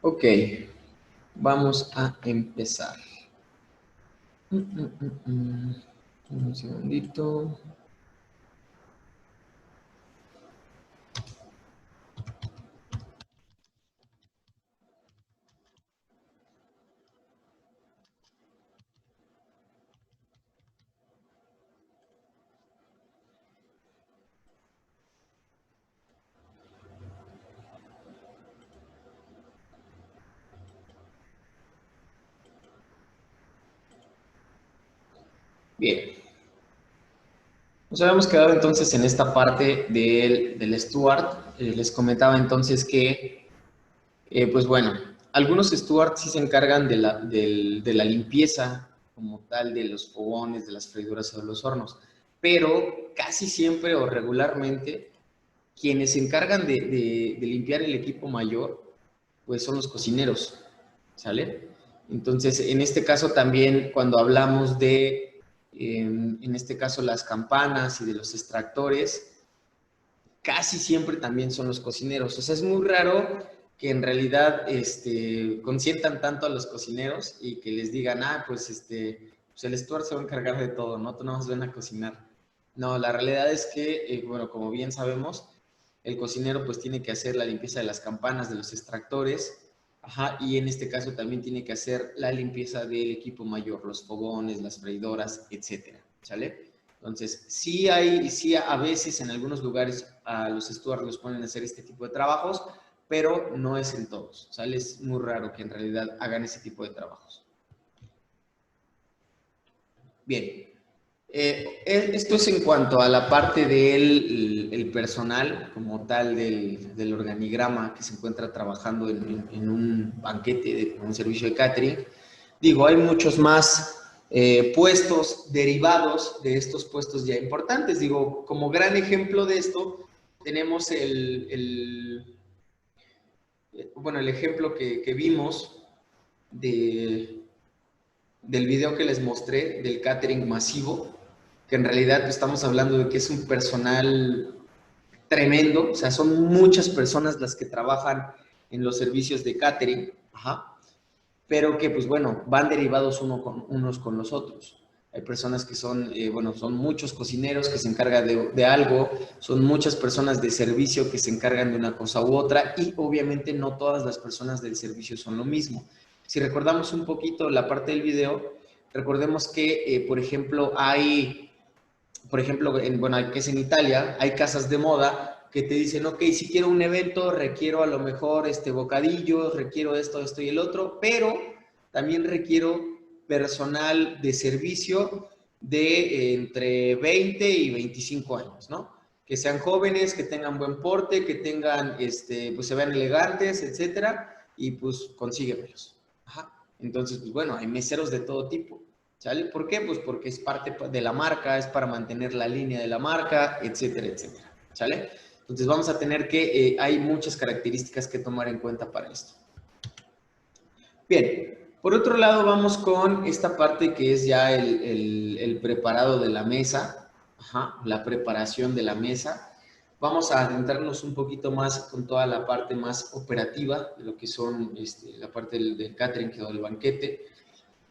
Ok, vamos a empezar. Un segundito. Bien, nos habíamos quedado entonces en esta parte del steward. Les comentaba entonces que, pues bueno, algunos stewards sí se encargan de la limpieza como tal de los fogones, de las freidoras o de los hornos, pero casi siempre o regularmente quienes se encargan de limpiar el equipo mayor, pues son los cocineros, ¿sale? Entonces, en este caso también, cuando hablamos de, en este caso, las campanas y de los extractores, casi siempre también son los cocineros. O sea, es muy raro que en realidad consientan tanto a los cocineros y que les digan, pues, pues el steward se va a encargar de todo, ¿no? Tú no vas a venir a cocinar. No, la realidad es que, bueno, como bien sabemos, el cocinero pues tiene que hacer la limpieza de las campanas, de los extractores, ajá, y en este caso también tiene que hacer la limpieza del equipo mayor, los fogones, las freidoras, etcétera, ¿sale? Entonces, sí a veces en algunos lugares a los stewards los ponen a hacer este tipo de trabajos, pero no es en todos, ¿sale? Es muy raro que en realidad hagan ese tipo de trabajos. Bien, esto es en cuanto a la parte del el personal como tal del organigrama que se encuentra trabajando en un banquete, en un servicio de catering. Digo, hay muchos más puestos derivados de estos puestos ya importantes. Digo, como gran ejemplo de esto, tenemos bueno, el ejemplo que vimos del video que les mostré del catering masivo, que en realidad estamos hablando de que es un personal tremendo, o sea, son muchas personas las que trabajan en los servicios de catering, pero que, pues bueno, van derivados unos con los otros. Hay personas que son, bueno, son muchos cocineros que se encargan de algo, son muchas personas de servicio que se encargan de una cosa u otra, y obviamente no todas las personas del servicio son lo mismo. Si recordamos un poquito la parte del video, recordemos que, por ejemplo, bueno, que es en Italia, hay casas de moda que te dicen, ok, si quiero un evento, requiero a lo mejor bocadillos, requiero esto, esto y el otro, pero también requiero personal de servicio de entre 20 y 25 años, ¿no? Que sean jóvenes, que tengan buen porte, que tengan, pues se vean elegantes, etcétera, y pues consíguemelos. Ajá. Entonces, pues bueno, hay meseros de todo tipo. ¿Sale? ¿Por qué? Pues porque es parte de la marca, es para mantener la línea de la marca, etcétera, etcétera. ¿Sale? Entonces vamos a tener que, hay muchas características que tomar en cuenta para esto. Bien, por otro lado vamos con esta parte que es ya el preparado de la mesa, la preparación de la mesa. Vamos a adentrarnos un poquito más con toda la parte más operativa de lo que son la parte del catering o del banquete.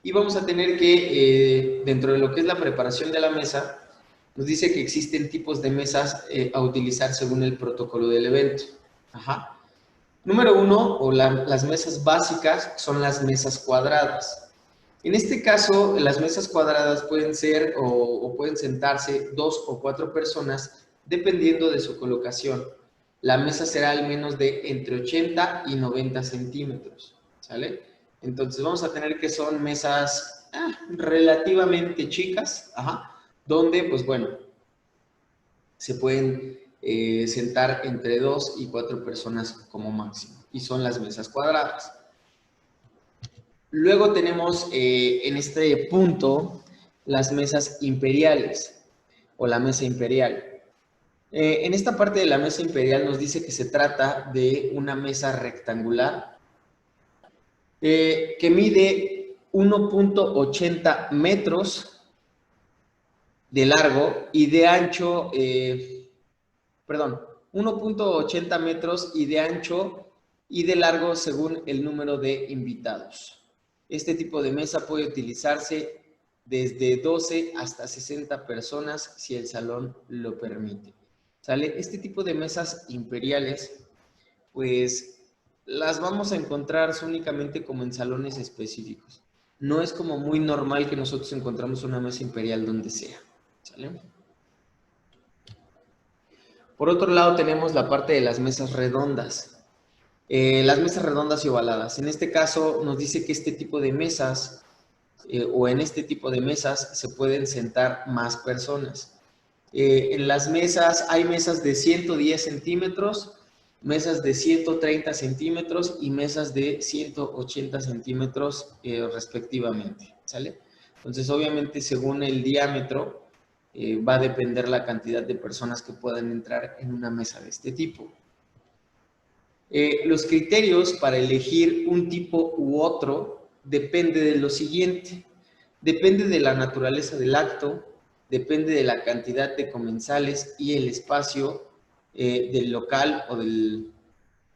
Y vamos a tener que, dentro de lo que es la preparación de la mesa, nos dice que existen tipos de mesas a utilizar según el protocolo del evento. Número uno, o las mesas básicas, son las mesas cuadradas. En este caso, las mesas cuadradas pueden ser o pueden sentarse 2 o 4 personas, dependiendo de su colocación. La mesa será al menos de entre 80 y 90 centímetros, ¿sale? Entonces vamos a tener que son mesas relativamente chicas, donde, pues bueno, se pueden sentar entre 2 y 4 personas como máximo, y son las mesas cuadradas. Luego tenemos en este punto las mesas imperiales o la mesa imperial. En esta parte de la mesa imperial nos dice que se trata de una mesa rectangular que mide 1.80 metros de largo y de ancho, 1.80 metros y de ancho y de largo según el número de invitados. Este tipo de mesa puede utilizarse desde 12 hasta 60 personas si el salón lo permite. ¿Sale? Este tipo de mesas imperiales, pues las vamos a encontrar únicamente como en salones específicos. No es como muy normal que nosotros encontramos una mesa imperial donde sea. ¿Sale? Por otro lado tenemos la parte de las mesas redondas. Las mesas redondas y ovaladas. En este caso nos dice que este tipo de mesas o en este tipo de mesas se pueden sentar más personas. En las mesas hay mesas de 110 centímetros, mesas de 130 centímetros y mesas de 180 centímetros respectivamente. ¿Sale? Entonces obviamente según el diámetro va a depender la cantidad de personas que puedan entrar en una mesa de este tipo. Los criterios para elegir un tipo u otro depende de lo siguiente. Depende de la naturaleza del acto, depende de la cantidad de comensales y el espacio del local o del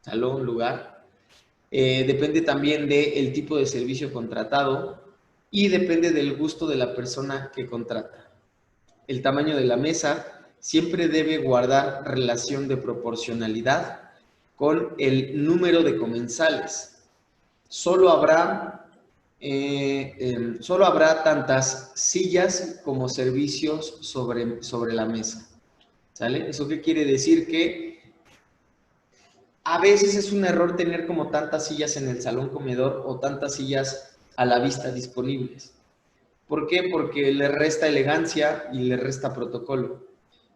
salón, lugar. Depende también del tipo de servicio contratado y depende del gusto de la persona que contrata. El tamaño de la mesa siempre debe guardar relación de proporcionalidad con el número de comensales. Solo habrá tantas sillas como servicios sobre la mesa. ¿Sale? ¿Eso qué quiere decir? Que a veces es un error tener como tantas sillas en el salón comedor o tantas sillas a la vista disponibles. ¿Por qué? Porque le resta elegancia y le resta protocolo.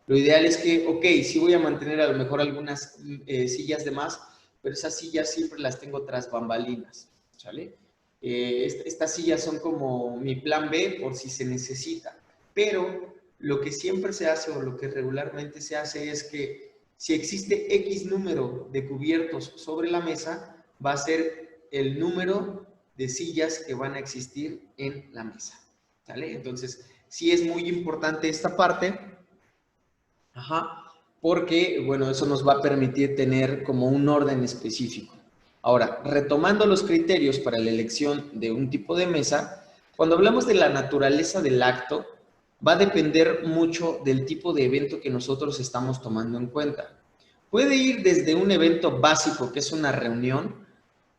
Lo ideal es que, ok, sí voy a mantener a lo mejor algunas sillas de más, pero esas sillas siempre las tengo tras bambalinas, ¿sale? Estas sillas son como mi plan B por si se necesita, pero lo que siempre se hace o lo que regularmente se hace es que si existe X número de cubiertos sobre la mesa, va a ser el número de sillas que van a existir en la mesa, ¿sale? Entonces, sí es muy importante esta parte, porque, bueno, eso nos va a permitir tener como un orden específico. Ahora, retomando los criterios para la elección de un tipo de mesa, cuando hablamos de la naturaleza del acto, va a depender mucho del tipo de evento que nosotros estamos tomando en cuenta. Puede ir desde un evento básico, que es una reunión,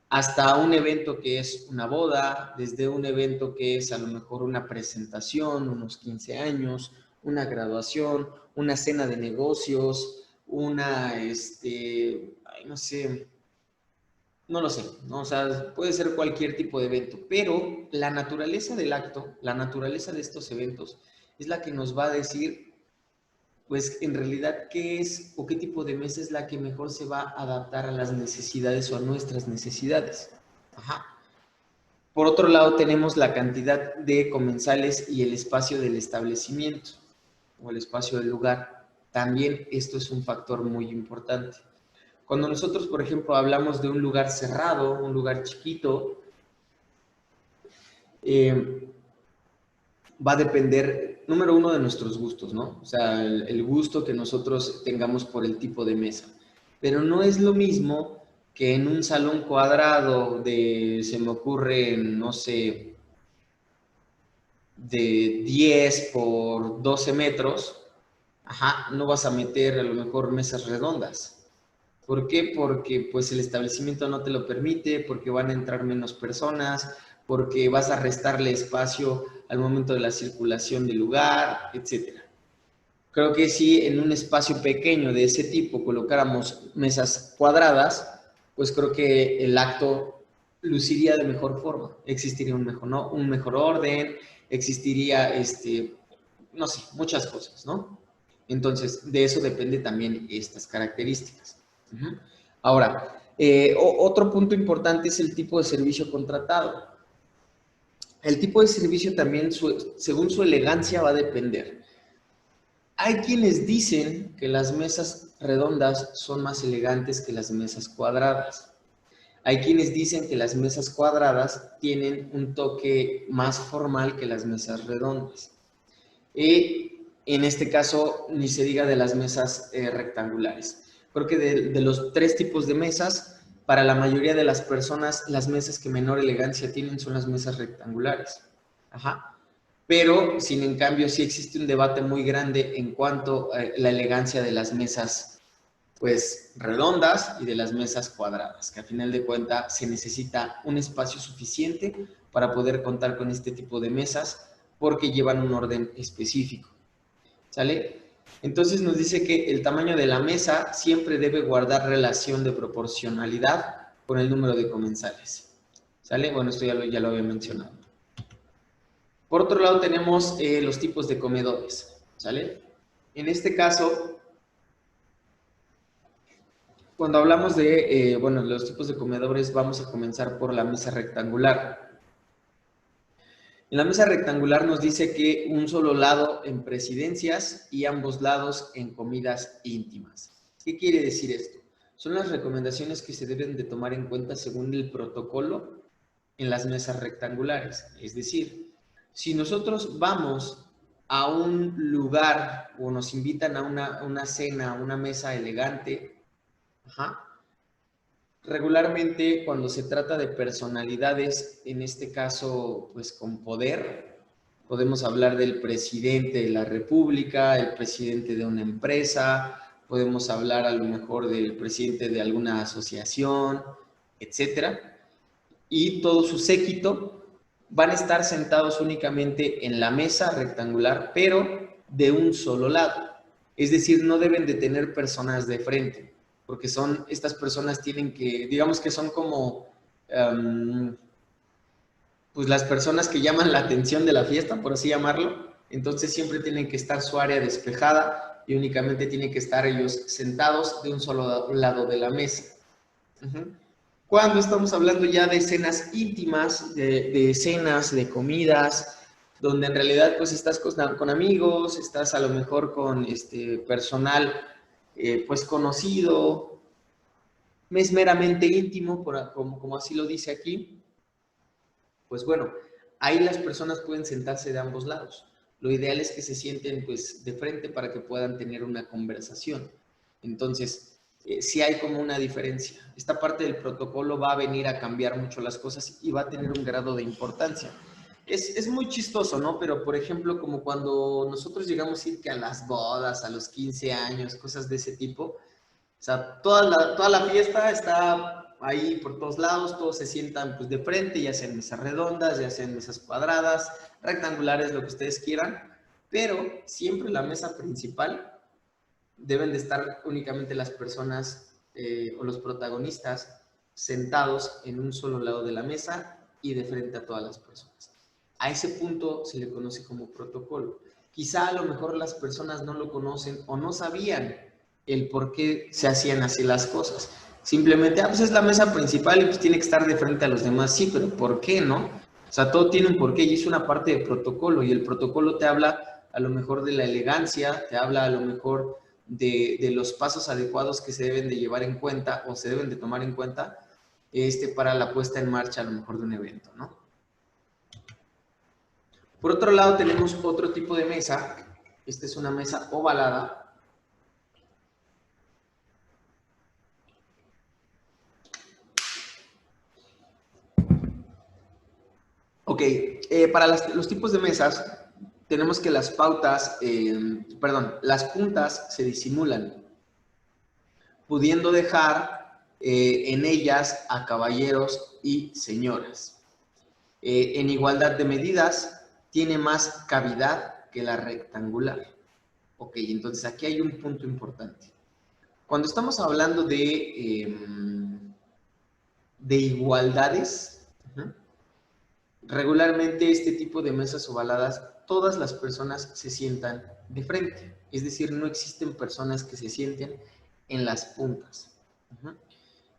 hasta un evento que es una boda, desde un evento que es a lo mejor una presentación, unos 15 años, una graduación, una cena de negocios, no sé, no lo sé, ¿no? O sea, puede ser cualquier tipo de evento, pero la naturaleza del acto, la naturaleza de estos eventos, es la que nos va a decir, pues, en realidad, qué es o qué tipo de mesa es la que mejor se va a adaptar a las necesidades o a nuestras necesidades. Ajá. Por otro lado, tenemos la cantidad de comensales y el espacio del establecimiento o el espacio del lugar. También esto es un factor muy importante. Cuando nosotros, por ejemplo, hablamos de un lugar cerrado, un lugar chiquito, va a depender, número uno, de nuestros gustos, ¿no? O sea, el gusto que nosotros tengamos por el tipo de mesa. Pero no es lo mismo que en un salón cuadrado se me ocurre, no sé, de 10 por 12 metros, no vas a meter a lo mejor mesas redondas. ¿Por qué? Porque pues el establecimiento no te lo permite, porque van a entrar menos personas, porque vas a restarle espacio al momento de la circulación del lugar, etcétera. Creo que si en un espacio pequeño de ese tipo colocáramos mesas cuadradas, pues creo que el acto luciría de mejor forma. Existiría un mejor orden, existiría, no sé, muchas cosas, ¿no? Entonces, de eso depende también estas características. Ahora, otro punto importante es el tipo de servicio contratado. El tipo de servicio también, según su elegancia, va a depender. Hay quienes dicen que las mesas redondas son más elegantes que las mesas cuadradas. Hay quienes dicen que las mesas cuadradas tienen un toque más formal que las mesas redondas. Y en este caso, ni se diga de las mesas rectangulares. Creo que de los tres tipos de mesas, para la mayoría de las personas, las mesas que menor elegancia tienen son las mesas rectangulares. Pero, sin en cambio, sí existe un debate muy grande en cuanto a la elegancia de las mesas, pues, redondas y de las mesas cuadradas, que a final de cuentas se necesita un espacio suficiente para poder contar con este tipo de mesas, porque llevan un orden específico, ¿sale? Entonces nos dice que el tamaño de la mesa siempre debe guardar relación de proporcionalidad con el número de comensales, ¿sale? Bueno, esto ya lo había mencionado. Por otro lado tenemos los tipos de comedores, ¿sale? En este caso, cuando hablamos de, los tipos de comedores, vamos a comenzar por la mesa rectangular. En la mesa rectangular nos dice que un solo lado en presidencias y ambos lados en comidas íntimas. ¿Qué quiere decir esto? Son las recomendaciones que se deben de tomar en cuenta según el protocolo en las mesas rectangulares. Es decir, si nosotros vamos a un lugar o nos invitan a una cena, a una mesa elegante, regularmente cuando se trata de personalidades, en este caso, pues con poder, podemos hablar del presidente de la República, el presidente de una empresa, podemos hablar a lo mejor del presidente de alguna asociación, etcétera, y todo su séquito van a estar sentados únicamente en la mesa rectangular, pero de un solo lado. Es decir, no deben de tener personas de frente, porque estas personas tienen que, digamos que son como, pues las personas que llaman la atención de la fiesta, por así llamarlo. Entonces siempre tienen que estar su área despejada y únicamente tienen que estar ellos sentados de un solo lado de la mesa. Cuando estamos hablando ya de cenas íntimas, de cenas, de comidas, donde en realidad pues estás con amigos, estás a lo mejor con personal pues conocido, es meramente íntimo, como así lo dice aquí. Pues bueno, ahí las personas pueden sentarse de ambos lados. Lo ideal es que se sienten pues de frente para que puedan tener una conversación. Entonces, sí hay como una diferencia. Esta parte del protocolo va a venir a cambiar mucho las cosas y va a tener un grado de importancia. Es muy chistoso, ¿no? Pero, por ejemplo, como cuando nosotros llegamos a ir que a las bodas, a los 15 años, cosas de ese tipo, o sea, toda la fiesta está ahí por todos lados, todos se sientan pues de frente, ya sean mesas redondas, ya sean mesas cuadradas, rectangulares, lo que ustedes quieran, pero siempre la mesa principal deben de estar únicamente las personas o los protagonistas sentados en un solo lado de la mesa y de frente a todas las personas. A ese punto se le conoce como protocolo. Quizá a lo mejor las personas no lo conocen o no sabían el por qué se hacían así las cosas. Simplemente, pues es la mesa principal y pues tiene que estar de frente a los demás. Sí, pero ¿por qué no? O sea, todo tiene un porqué y es una parte de protocolo y el protocolo te habla a lo mejor de la elegancia, te habla a lo mejor de los pasos adecuados que se deben de llevar en cuenta o se deben de tomar en cuenta para la puesta en marcha a lo mejor de un evento, ¿no? Por otro lado tenemos otro tipo de mesa. Esta es una mesa ovalada. Ok, para los tipos de mesas tenemos que las pautas, las puntas se disimulan, pudiendo dejar en ellas a caballeros y señoras. En igualdad de medidas, tiene más cavidad que la rectangular. Ok, entonces aquí hay un punto importante. Cuando estamos hablando de igualdades, regularmente este tipo de mesas ovaladas, todas las personas se sientan de frente. Es decir, no existen personas que se sienten en las puntas.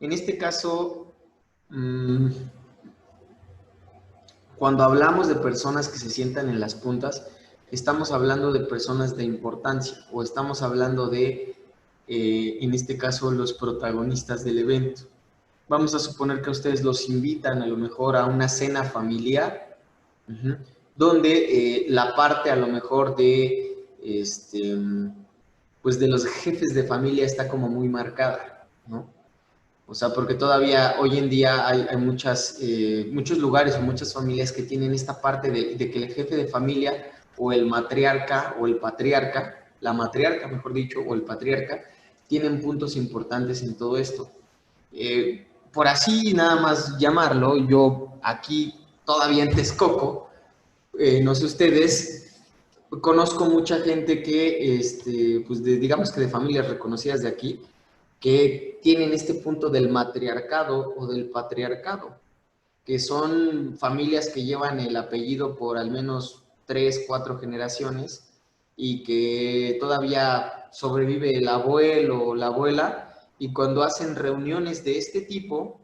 En este caso, cuando hablamos de personas que se sientan en las puntas, estamos hablando de personas de importancia o estamos hablando de, en este caso, los protagonistas del evento. Vamos a suponer que ustedes los invitan a lo mejor a una cena familiar, donde la parte a lo mejor de, pues de los jefes de familia está como muy marcada, ¿no? O sea, porque todavía hoy en día hay muchos lugares o muchas familias que tienen esta parte de que el jefe de familia o el matriarca o el patriarca, la matriarca mejor dicho, o el patriarca, tienen puntos importantes en todo esto. Por así nada más llamarlo, yo aquí todavía en Texcoco, no sé ustedes, conozco mucha gente que, pues digamos que de familias reconocidas de aquí, que tienen este punto del matriarcado o del patriarcado, que son familias que llevan el apellido por al menos 3, 4 generaciones y que todavía sobrevive el abuelo o la abuela, y cuando hacen reuniones de este tipo,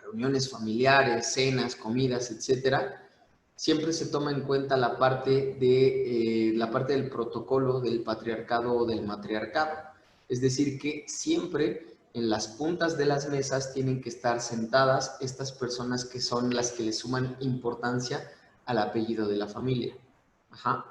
reuniones familiares, cenas, comidas, etcétera, siempre se toma en cuenta la parte del protocolo del patriarcado o del matriarcado. Es decir, que siempre en las puntas de las mesas tienen que estar sentadas estas personas que son las que le suman importancia al apellido de la familia. Ajá.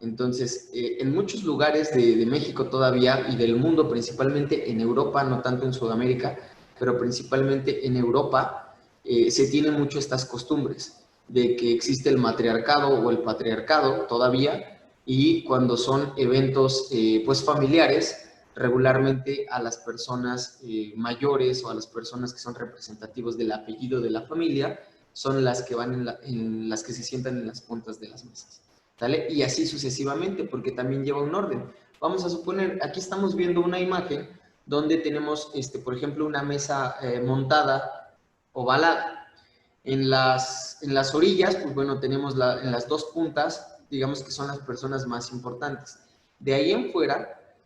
Entonces, en muchos lugares de México todavía y del mundo, principalmente en Europa, no tanto en Sudamérica, pero principalmente en Europa, se tienen mucho estas costumbres de que existe el matriarcado o el patriarcado todavía, y cuando son eventos pues familiares, regularmente a las personas mayores o a las personas que son representativos del apellido de la familia son las que van en las que se sientan en las puntas de las mesas. ¿Sale? Y así sucesivamente, porque también lleva un orden. Vamos a suponer, aquí estamos viendo una imagen donde tenemos, por ejemplo, una mesa montada ovalada. En las orillas, pues bueno, tenemos en las dos puntas, digamos que son las personas más importantes. De ahí en fuera,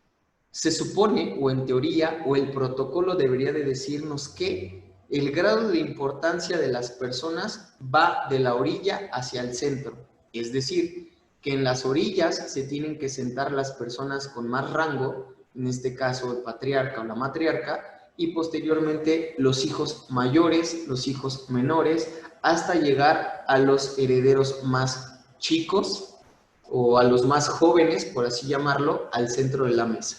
se supone, o en teoría, o el protocolo debería de decirnos que el grado de importancia de las personas va de la orilla hacia el centro. Es decir, que en las orillas se tienen que sentar las personas con más rango, en este caso el patriarca o la matriarca, y posteriormente los hijos mayores, los hijos menores, hasta llegar a los herederos más chicos o a los más jóvenes, por así llamarlo, al centro de la mesa.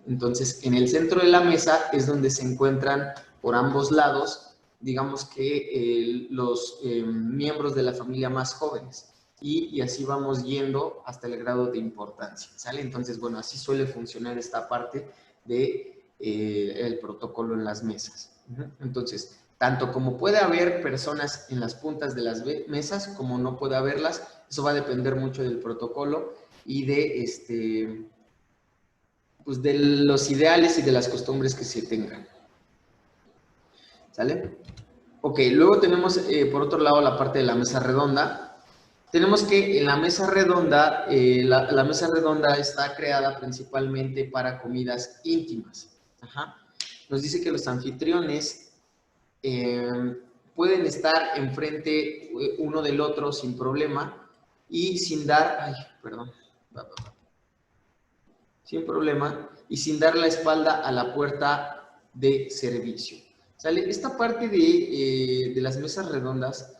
Entonces, en el centro de la mesa es donde se encuentran por ambos lados, digamos que los miembros de la familia más jóvenes. Y así vamos yendo hasta el grado de importancia, ¿sale? Entonces, bueno, así suele funcionar esta parte de el protocolo en las mesas. Entonces, tanto como puede haber personas en las puntas de las mesas, como no puede haberlas, eso va a depender mucho del protocolo y de pues de los ideales y de las costumbres que se tengan. ¿Sale? Ok, luego tenemos por otro lado la parte de la mesa redonda. Tenemos que en la mesa redonda, la mesa redonda está creada principalmente para comidas íntimas. Ajá. Nos dice que los anfitriones pueden estar enfrente uno del otro sin problema y sin dar, sin problema y sin dar la espalda a la puerta de servicio. ¿Sale? Esta parte de las mesas redondas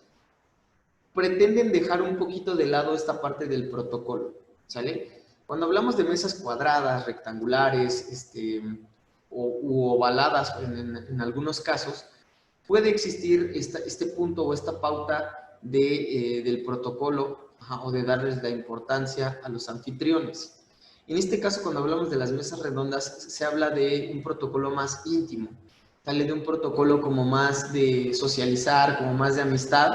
pretenden dejar un poquito de lado esta parte del protocolo, ¿sale? Cuando hablamos de mesas cuadradas, rectangulares, u ovaladas en algunos casos, puede existir este punto o esta pauta del protocolo o de darles la importancia a los anfitriones. En este caso, cuando hablamos de las mesas redondas, se habla de un protocolo más íntimo, ¿sale? De un protocolo como más de socializar, como más de amistad,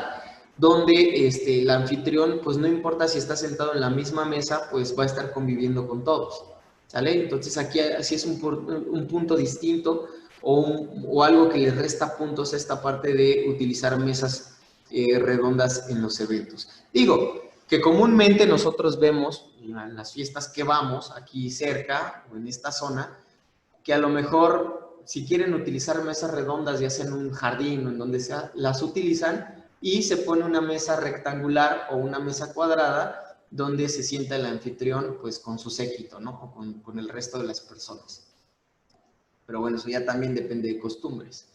donde el anfitrión, pues no importa si está sentado en la misma mesa, pues va a estar conviviendo con todos, ¿sale? Entonces aquí así es un punto distinto o algo que le resta puntos a esta parte de utilizar mesas redondas en los eventos. Digo, que comúnmente nosotros vemos en las fiestas que vamos aquí cerca o en esta zona, que a lo mejor si quieren utilizar mesas redondas, ya sea en un jardín o en donde sea, las utilizan y se pone una mesa rectangular o una mesa cuadrada donde se sienta el anfitrión pues con su séquito, ¿no? O con el resto de las personas. Pero bueno, eso ya también depende de costumbres.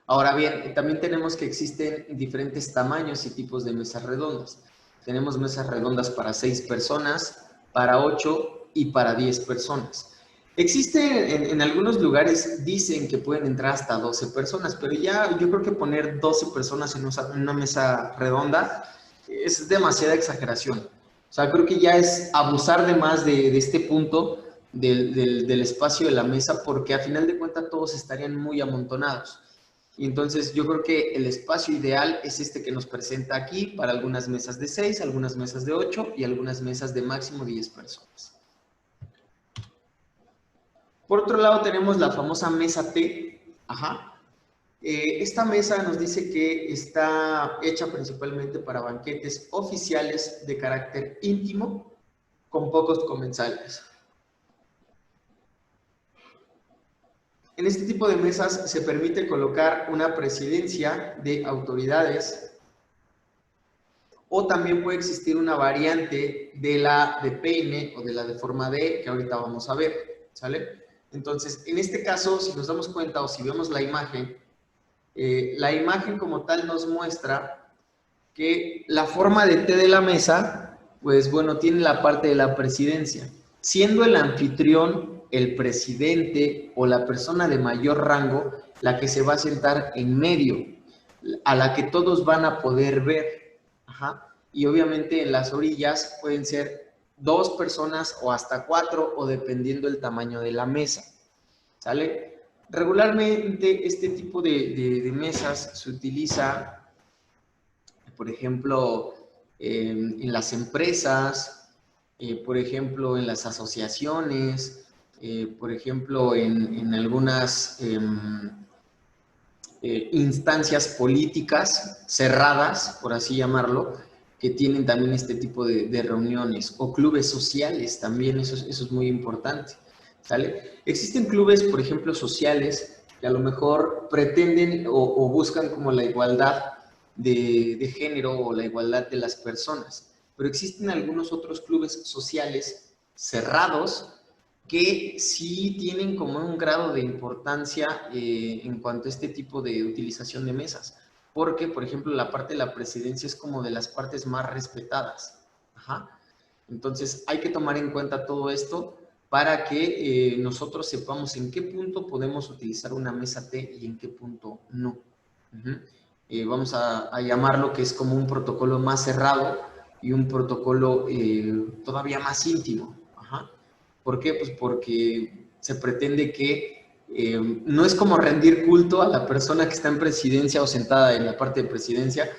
Ahora bien, también tenemos que existen diferentes tamaños y tipos de mesas redondas. Tenemos mesas redondas para 6 personas, para 8 y para 10 personas. Existe en algunos lugares, dicen que pueden entrar hasta 12 personas, pero ya yo creo que poner 12 personas en una mesa redonda es demasiada exageración. O sea, creo que ya es abusar de más de este punto del espacio de la mesa, porque a final de cuentas todos estarían muy amontonados. Y entonces yo creo que el espacio ideal es este que nos presenta aquí para algunas mesas de 6, algunas mesas de 8 y algunas mesas de máximo 10 personas. Por otro lado tenemos la famosa mesa T. Esta mesa nos dice que está hecha principalmente para banquetes oficiales de carácter íntimo con pocos comensales. En este tipo de mesas se permite colocar una presidencia de autoridades o también puede existir una variante de la de peine o de la de forma D que ahorita vamos a ver, ¿sale? Entonces, en este caso, si nos damos cuenta o si vemos la imagen como tal nos muestra que la forma de T de la mesa, pues bueno, tiene la parte de la presidencia, siendo el anfitrión, el presidente o la persona de mayor rango la que se va a sentar en medio, a la que todos van a poder ver. Y obviamente en las orillas pueden ser 2 personas o hasta 4 o dependiendo del tamaño de la mesa, ¿sale? Regularmente este tipo de mesas se utiliza, por ejemplo, en las empresas, por ejemplo, en las asociaciones, por ejemplo, en algunas instancias políticas cerradas, por así llamarlo, que tienen también este tipo de reuniones, o clubes sociales también, eso es muy importante, ¿sale? Existen clubes, por ejemplo, sociales, que a lo mejor pretenden o buscan como la igualdad de género o la igualdad de las personas, pero existen algunos otros clubes sociales cerrados que sí tienen como un grado de importancia en cuanto a este tipo de utilización de mesas. porque, por ejemplo, la parte de la presidencia es como de las partes más respetadas. Ajá. Entonces, hay que tomar en cuenta todo esto para que nosotros sepamos en qué punto podemos utilizar una mesa T y en qué punto no. Vamos a llamarlo que es como un protocolo más cerrado y un protocolo todavía más íntimo. Ajá. ¿Por qué? Pues porque se pretende que no es como rendir culto a la persona que está en presidencia o sentada en la parte de presidencia,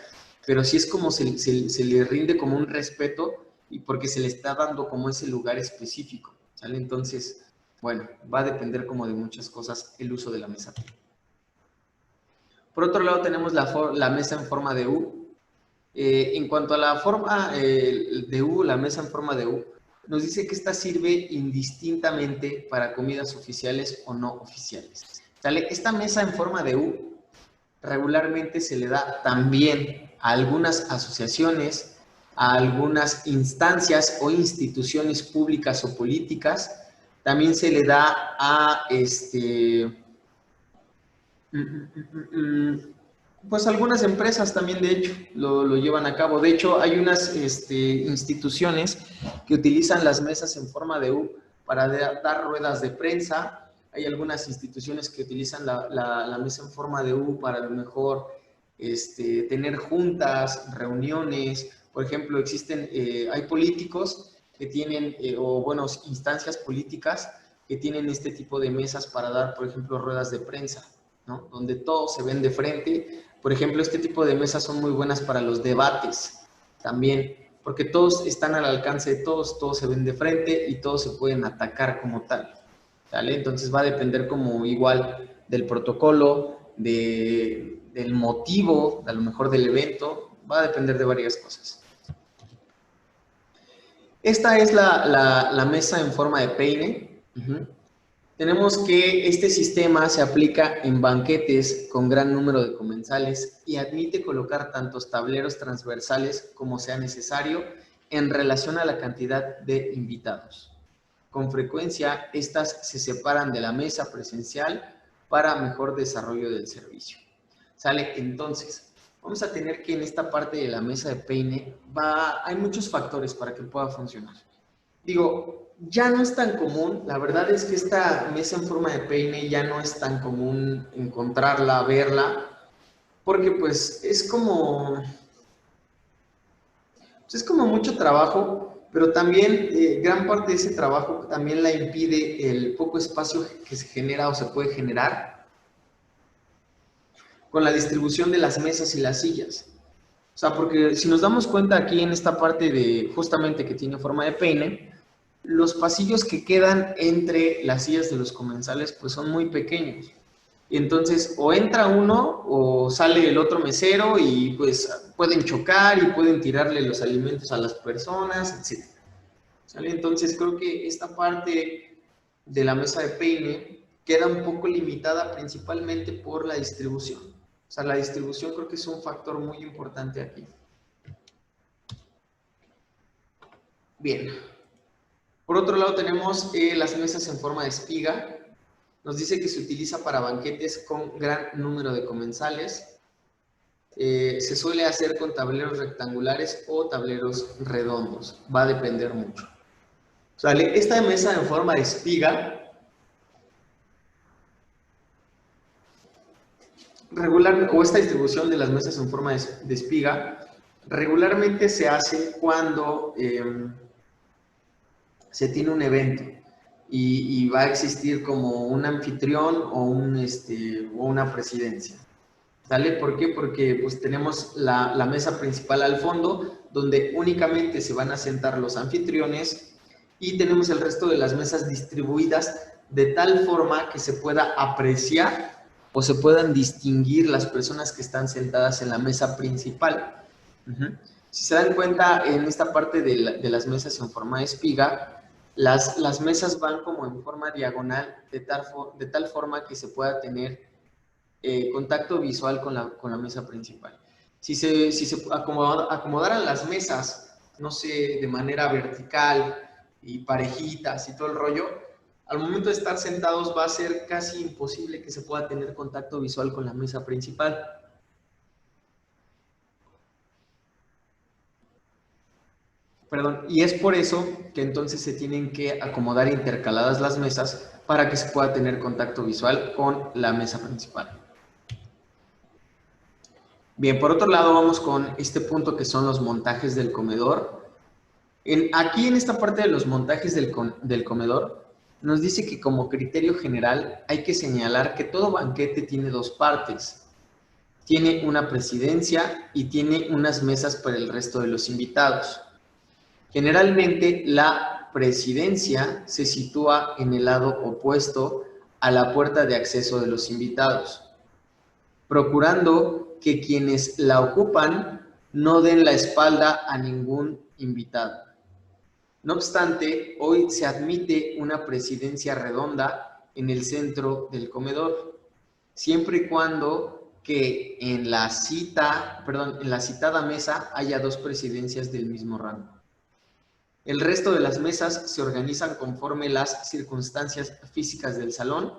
pero sí es como se le rinde como un respeto y porque se le está dando como ese lugar específico, ¿sale? Entonces, bueno, va a depender como de muchas cosas el uso de la mesa. Por otro lado tenemos la mesa en forma de U. En cuanto a la forma de U, la mesa en forma de U, nos dice que esta sirve indistintamente para comidas oficiales o no oficiales. ¿Sale? Esta mesa en forma de U regularmente se le da también a algunas asociaciones, a algunas instancias o instituciones públicas o políticas. También se le da a pues algunas empresas también, de hecho, lo llevan a cabo. De hecho, hay unas instituciones que utilizan las mesas en forma de U para dar ruedas de prensa. Hay algunas instituciones que utilizan la mesa en forma de U para a lo mejor tener juntas, reuniones. Por ejemplo, hay políticos que tienen, o bueno, instancias políticas que tienen este tipo de mesas para dar, por ejemplo, ruedas de prensa, ¿no? Donde todos se ven de frente. Por ejemplo, este tipo de mesas son muy buenas para los debates también, porque todos están al alcance de todos, todos se ven de frente y todos se pueden atacar como tal, ¿vale? Entonces va a depender como igual del protocolo, del motivo, a lo mejor del evento, va a depender de varias cosas. Esta es la mesa en forma de peine. Tenemos que este sistema se aplica en banquetes con gran número de comensales y admite colocar tantos tableros transversales como sea necesario en relación a la cantidad de invitados. Con frecuencia, estas se separan de la mesa presencial para mejor desarrollo del servicio. ¿Sale? Entonces, vamos a tener que en esta parte de la mesa de peine hay muchos factores para que pueda funcionar. Digo, ya no es tan común, la verdad es que esta mesa en forma de peine ya no es tan común encontrarla, verla, porque pues es como mucho trabajo, pero también gran parte de ese trabajo también la impide el poco espacio que se genera o se puede generar con la distribución de las mesas y las sillas. O sea, porque si nos damos cuenta aquí en esta parte de justamente que tiene forma de peine, los pasillos que quedan entre las sillas de los comensales pues son muy pequeños. Y entonces o entra uno o sale el otro mesero y pues pueden chocar y pueden tirarle los alimentos a las personas, etc. ¿Sale? Entonces creo que esta parte de la mesa de peine queda un poco limitada principalmente por la distribución. O sea, la distribución creo que es un factor muy importante aquí. Bien. Por otro lado tenemos las mesas en forma de espiga. Nos dice que se utiliza para banquetes con gran número de comensales. Se suele hacer con tableros rectangulares o tableros redondos. Va a depender mucho. ¿Sale? Esta mesa en forma de espiga o esta distribución de las mesas en forma de espiga regularmente se hace cuando se tiene un evento y va a existir como un anfitrión o una presidencia. ¿Sale? ¿Por qué? Porque pues tenemos la mesa principal al fondo, donde únicamente se van a sentar los anfitriones y tenemos el resto de las mesas distribuidas de tal forma que se pueda apreciar o se puedan distinguir las personas que están sentadas en la mesa principal. Si se dan cuenta, en esta parte de las mesas en forma de espiga, las mesas van como en forma diagonal, de tal forma que se pueda tener contacto visual con la mesa principal. Si se acomodaran las mesas, no sé, de manera vertical y parejitas y todo el rollo, al momento de estar sentados va a ser casi imposible que se pueda tener contacto visual con la mesa principal. Perdón, y es por eso que entonces se tienen que acomodar intercaladas las mesas para que se pueda tener contacto visual con la mesa principal. Bien, por otro lado vamos con este punto que son los montajes del comedor. Aquí en esta parte de los montajes del comedor nos dice que como criterio general hay que señalar que todo banquete tiene dos partes. Tiene una presidencia y tiene unas mesas para el resto de los invitados. Generalmente la presidencia se sitúa en el lado opuesto a la puerta de acceso de los invitados, procurando que quienes la ocupan no den la espalda a ningún invitado. No obstante, hoy se admite una presidencia redonda en el centro del comedor, siempre y cuando que en la citada mesa haya dos presidencias del mismo rango. El resto de las mesas se organizan conforme las circunstancias físicas del salón,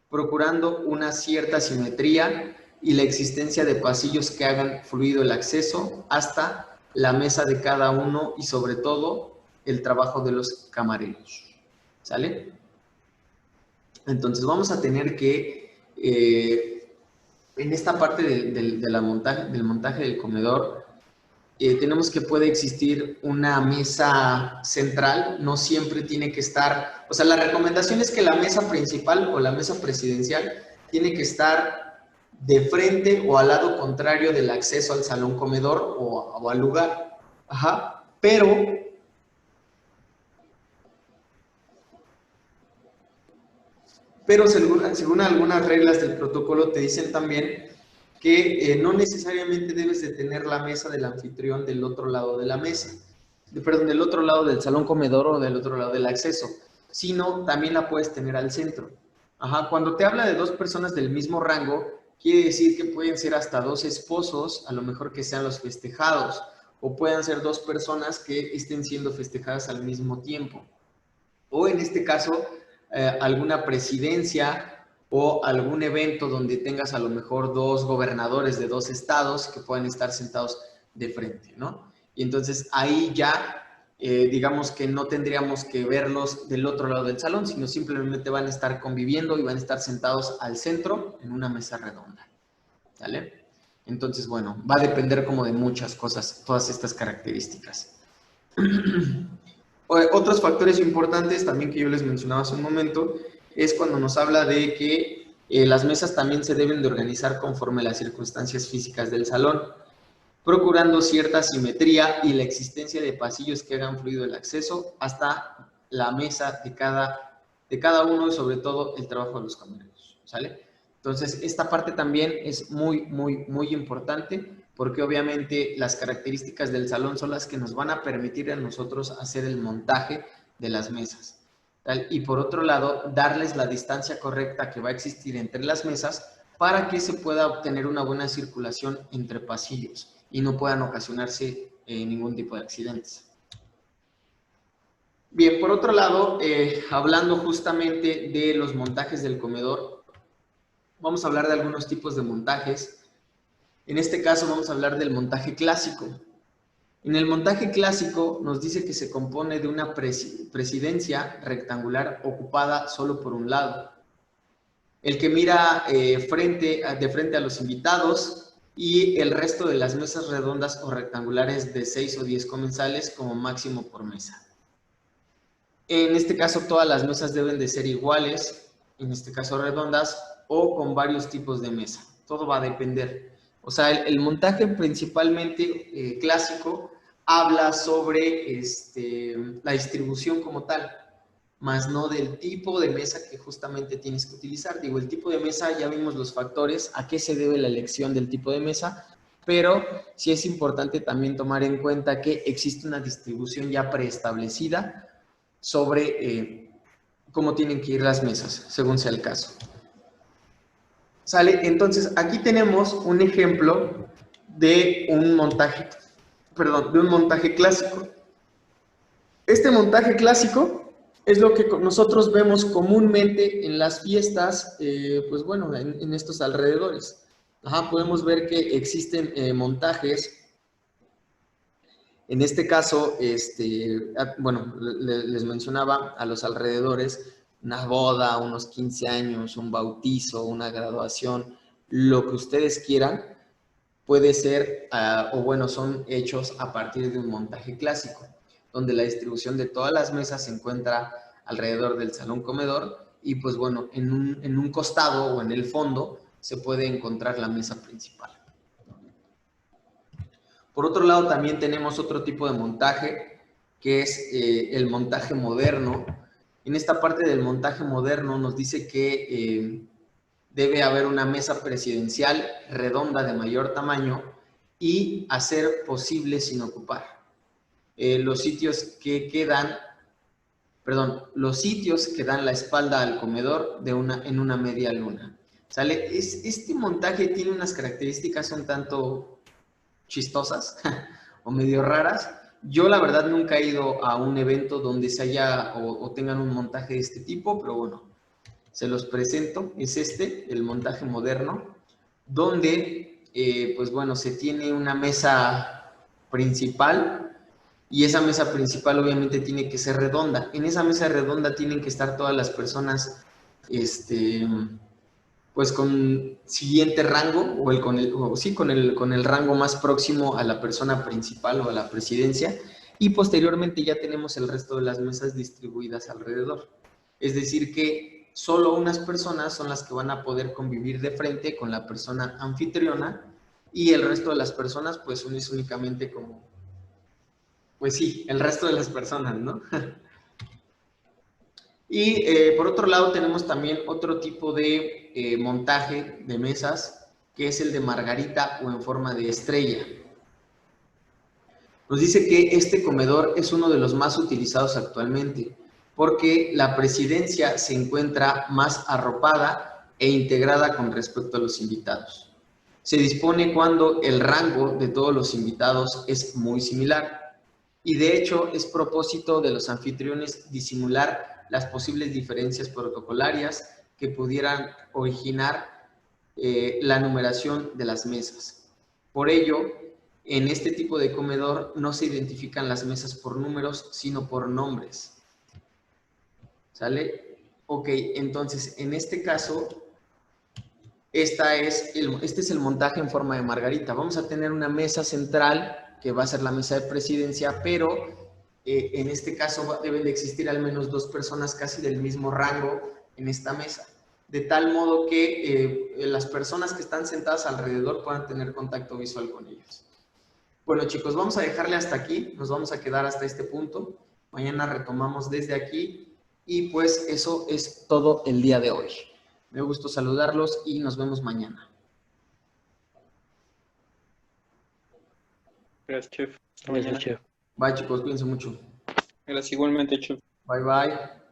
procurando una cierta simetría y la existencia de pasillos que hagan fluido el acceso hasta la mesa de cada uno y sobre todo el trabajo de los camareros. ¿Sale? Entonces vamos a tener que, en esta parte del montaje del comedor, tenemos que puede existir una mesa central, no siempre tiene que estar, o sea, la recomendación es que la mesa principal o la mesa presidencial tiene que estar de frente o al lado contrario del acceso al salón comedor o al lugar. Ajá, pero según algunas reglas del protocolo te dicen también que no necesariamente debes de tener la mesa del anfitrión del otro lado de la mesa, del otro lado del salón comedor o del otro lado del acceso, sino también la puedes tener al centro. Ajá, cuando te habla de dos personas del mismo rango, quiere decir que pueden ser hasta dos esposos, a lo mejor que sean los festejados, o pueden ser dos personas que estén siendo festejadas al mismo tiempo. O en este caso, alguna presidencia o algún evento donde tengas a lo mejor dos gobernadores de dos estados que puedan estar sentados de frente, ¿no? Y entonces ahí ya, digamos que no tendríamos que verlos del otro lado del salón, sino simplemente van a estar conviviendo y van a estar sentados al centro en una mesa redonda, ¿vale? Entonces, bueno, va a depender como de muchas cosas, todas estas características. Otros factores importantes también que yo les mencionaba hace un momento es cuando nos habla de que las mesas también se deben de organizar conforme a las circunstancias físicas del salón, procurando cierta simetría y la existencia de pasillos que hagan fluido el acceso hasta la mesa de cada uno y sobre todo el trabajo de los camareros, ¿sale? Entonces, esta parte también es muy, muy, muy importante porque obviamente las características del salón son las que nos van a permitir a nosotros hacer el montaje de las mesas. ¿Tal? Y por otro lado, darles la distancia correcta que va a existir entre las mesas para que se pueda obtener una buena circulación entre pasillos y no puedan ocasionarse ningún tipo de accidentes. Bien, por otro lado, hablando justamente de los montajes del comedor, vamos a hablar de algunos tipos de montajes. En este caso vamos a hablar del montaje clásico. En el montaje clásico nos dice que se compone de una presidencia rectangular ocupada solo por un lado. El que mira de frente a los invitados y el resto de las mesas redondas o rectangulares de 6 o 10 comensales como máximo por mesa. En este caso todas las mesas deben de ser iguales, en este caso redondas o con varios tipos de mesa. Todo va a depender. O sea, el montaje principalmente clásico habla sobre la distribución como tal, más no del tipo de mesa que justamente tienes que utilizar. Digo, el tipo de mesa, ya vimos los factores, a qué se debe la elección del tipo de mesa, pero sí es importante también tomar en cuenta que existe una distribución ya preestablecida sobre cómo tienen que ir las mesas, según sea el caso. ¿Sale? Entonces, aquí tenemos un ejemplo de un montaje clásico. Este montaje clásico es lo que nosotros vemos comúnmente en las fiestas, pues bueno, en estos alrededores. Ajá, podemos ver que existen montajes En este caso, bueno, les mencionaba a los alrededores, una boda, unos 15 años, un bautizo, una graduación, lo que ustedes quieran, puede ser, o bueno, son hechos a partir de un montaje clásico, donde la distribución de todas las mesas se encuentra alrededor del salón comedor y pues bueno, en un costado o en el fondo se puede encontrar la mesa principal. Por otro lado, también tenemos otro tipo de montaje, que es el montaje moderno. En esta parte del montaje moderno nos dice que debe haber una mesa presidencial redonda de mayor tamaño y hacer posible sin ocupar. Los sitios que quedan, perdón, los sitios que dan la espalda al comedor en una media luna. ¿Sale? Este montaje tiene unas características un tanto chistosas o medio raras. Yo la verdad nunca he ido a un evento donde se haya o tengan un montaje de este tipo, pero bueno, se los presento. Es el montaje moderno, donde pues bueno, se tiene una mesa principal y esa mesa principal obviamente tiene que ser redonda. En esa mesa redonda tienen que estar todas las personas pues con siguiente rango con el rango más próximo a la persona principal o a la presidencia, y posteriormente ya tenemos el resto de las mesas distribuidas alrededor. Es decir que solo unas personas son las que van a poder convivir de frente con la persona anfitriona y el resto de las personas pues es únicamente como, pues sí, el resto de las personas, ¿no? Y por otro lado tenemos también otro tipo de montaje de mesas, que es el de margarita o en forma de estrella. Nos dice que este comedor es uno de los más utilizados actualmente, porque la presidencia se encuentra más arropada e integrada con respecto a los invitados. Se dispone cuando el rango de todos los invitados es muy similar, y de hecho es propósito de los anfitriones disimular las posibles diferencias protocolarias que pudieran originar la numeración de las mesas. Por ello, en este tipo de comedor no se identifican las mesas por números, sino por nombres. ¿Sale? Ok, entonces en este caso, este es el montaje en forma de margarita. Vamos a tener una mesa central, que va a ser la mesa de presidencia, pero en este caso deben de existir al menos dos personas casi del mismo rango en esta mesa, de tal modo que las personas que están sentadas alrededor puedan tener contacto visual con ellos. Bueno, chicos, vamos a dejarle hasta aquí, nos vamos a quedar hasta este punto. Mañana retomamos desde aquí y pues eso es todo el día de hoy. Me gusta saludarlos y nos vemos mañana. Gracias, chef. Hasta Gracias, mañana. chef. Bye, chicos, cuídense mucho. Gracias igualmente, chef. Bye, bye.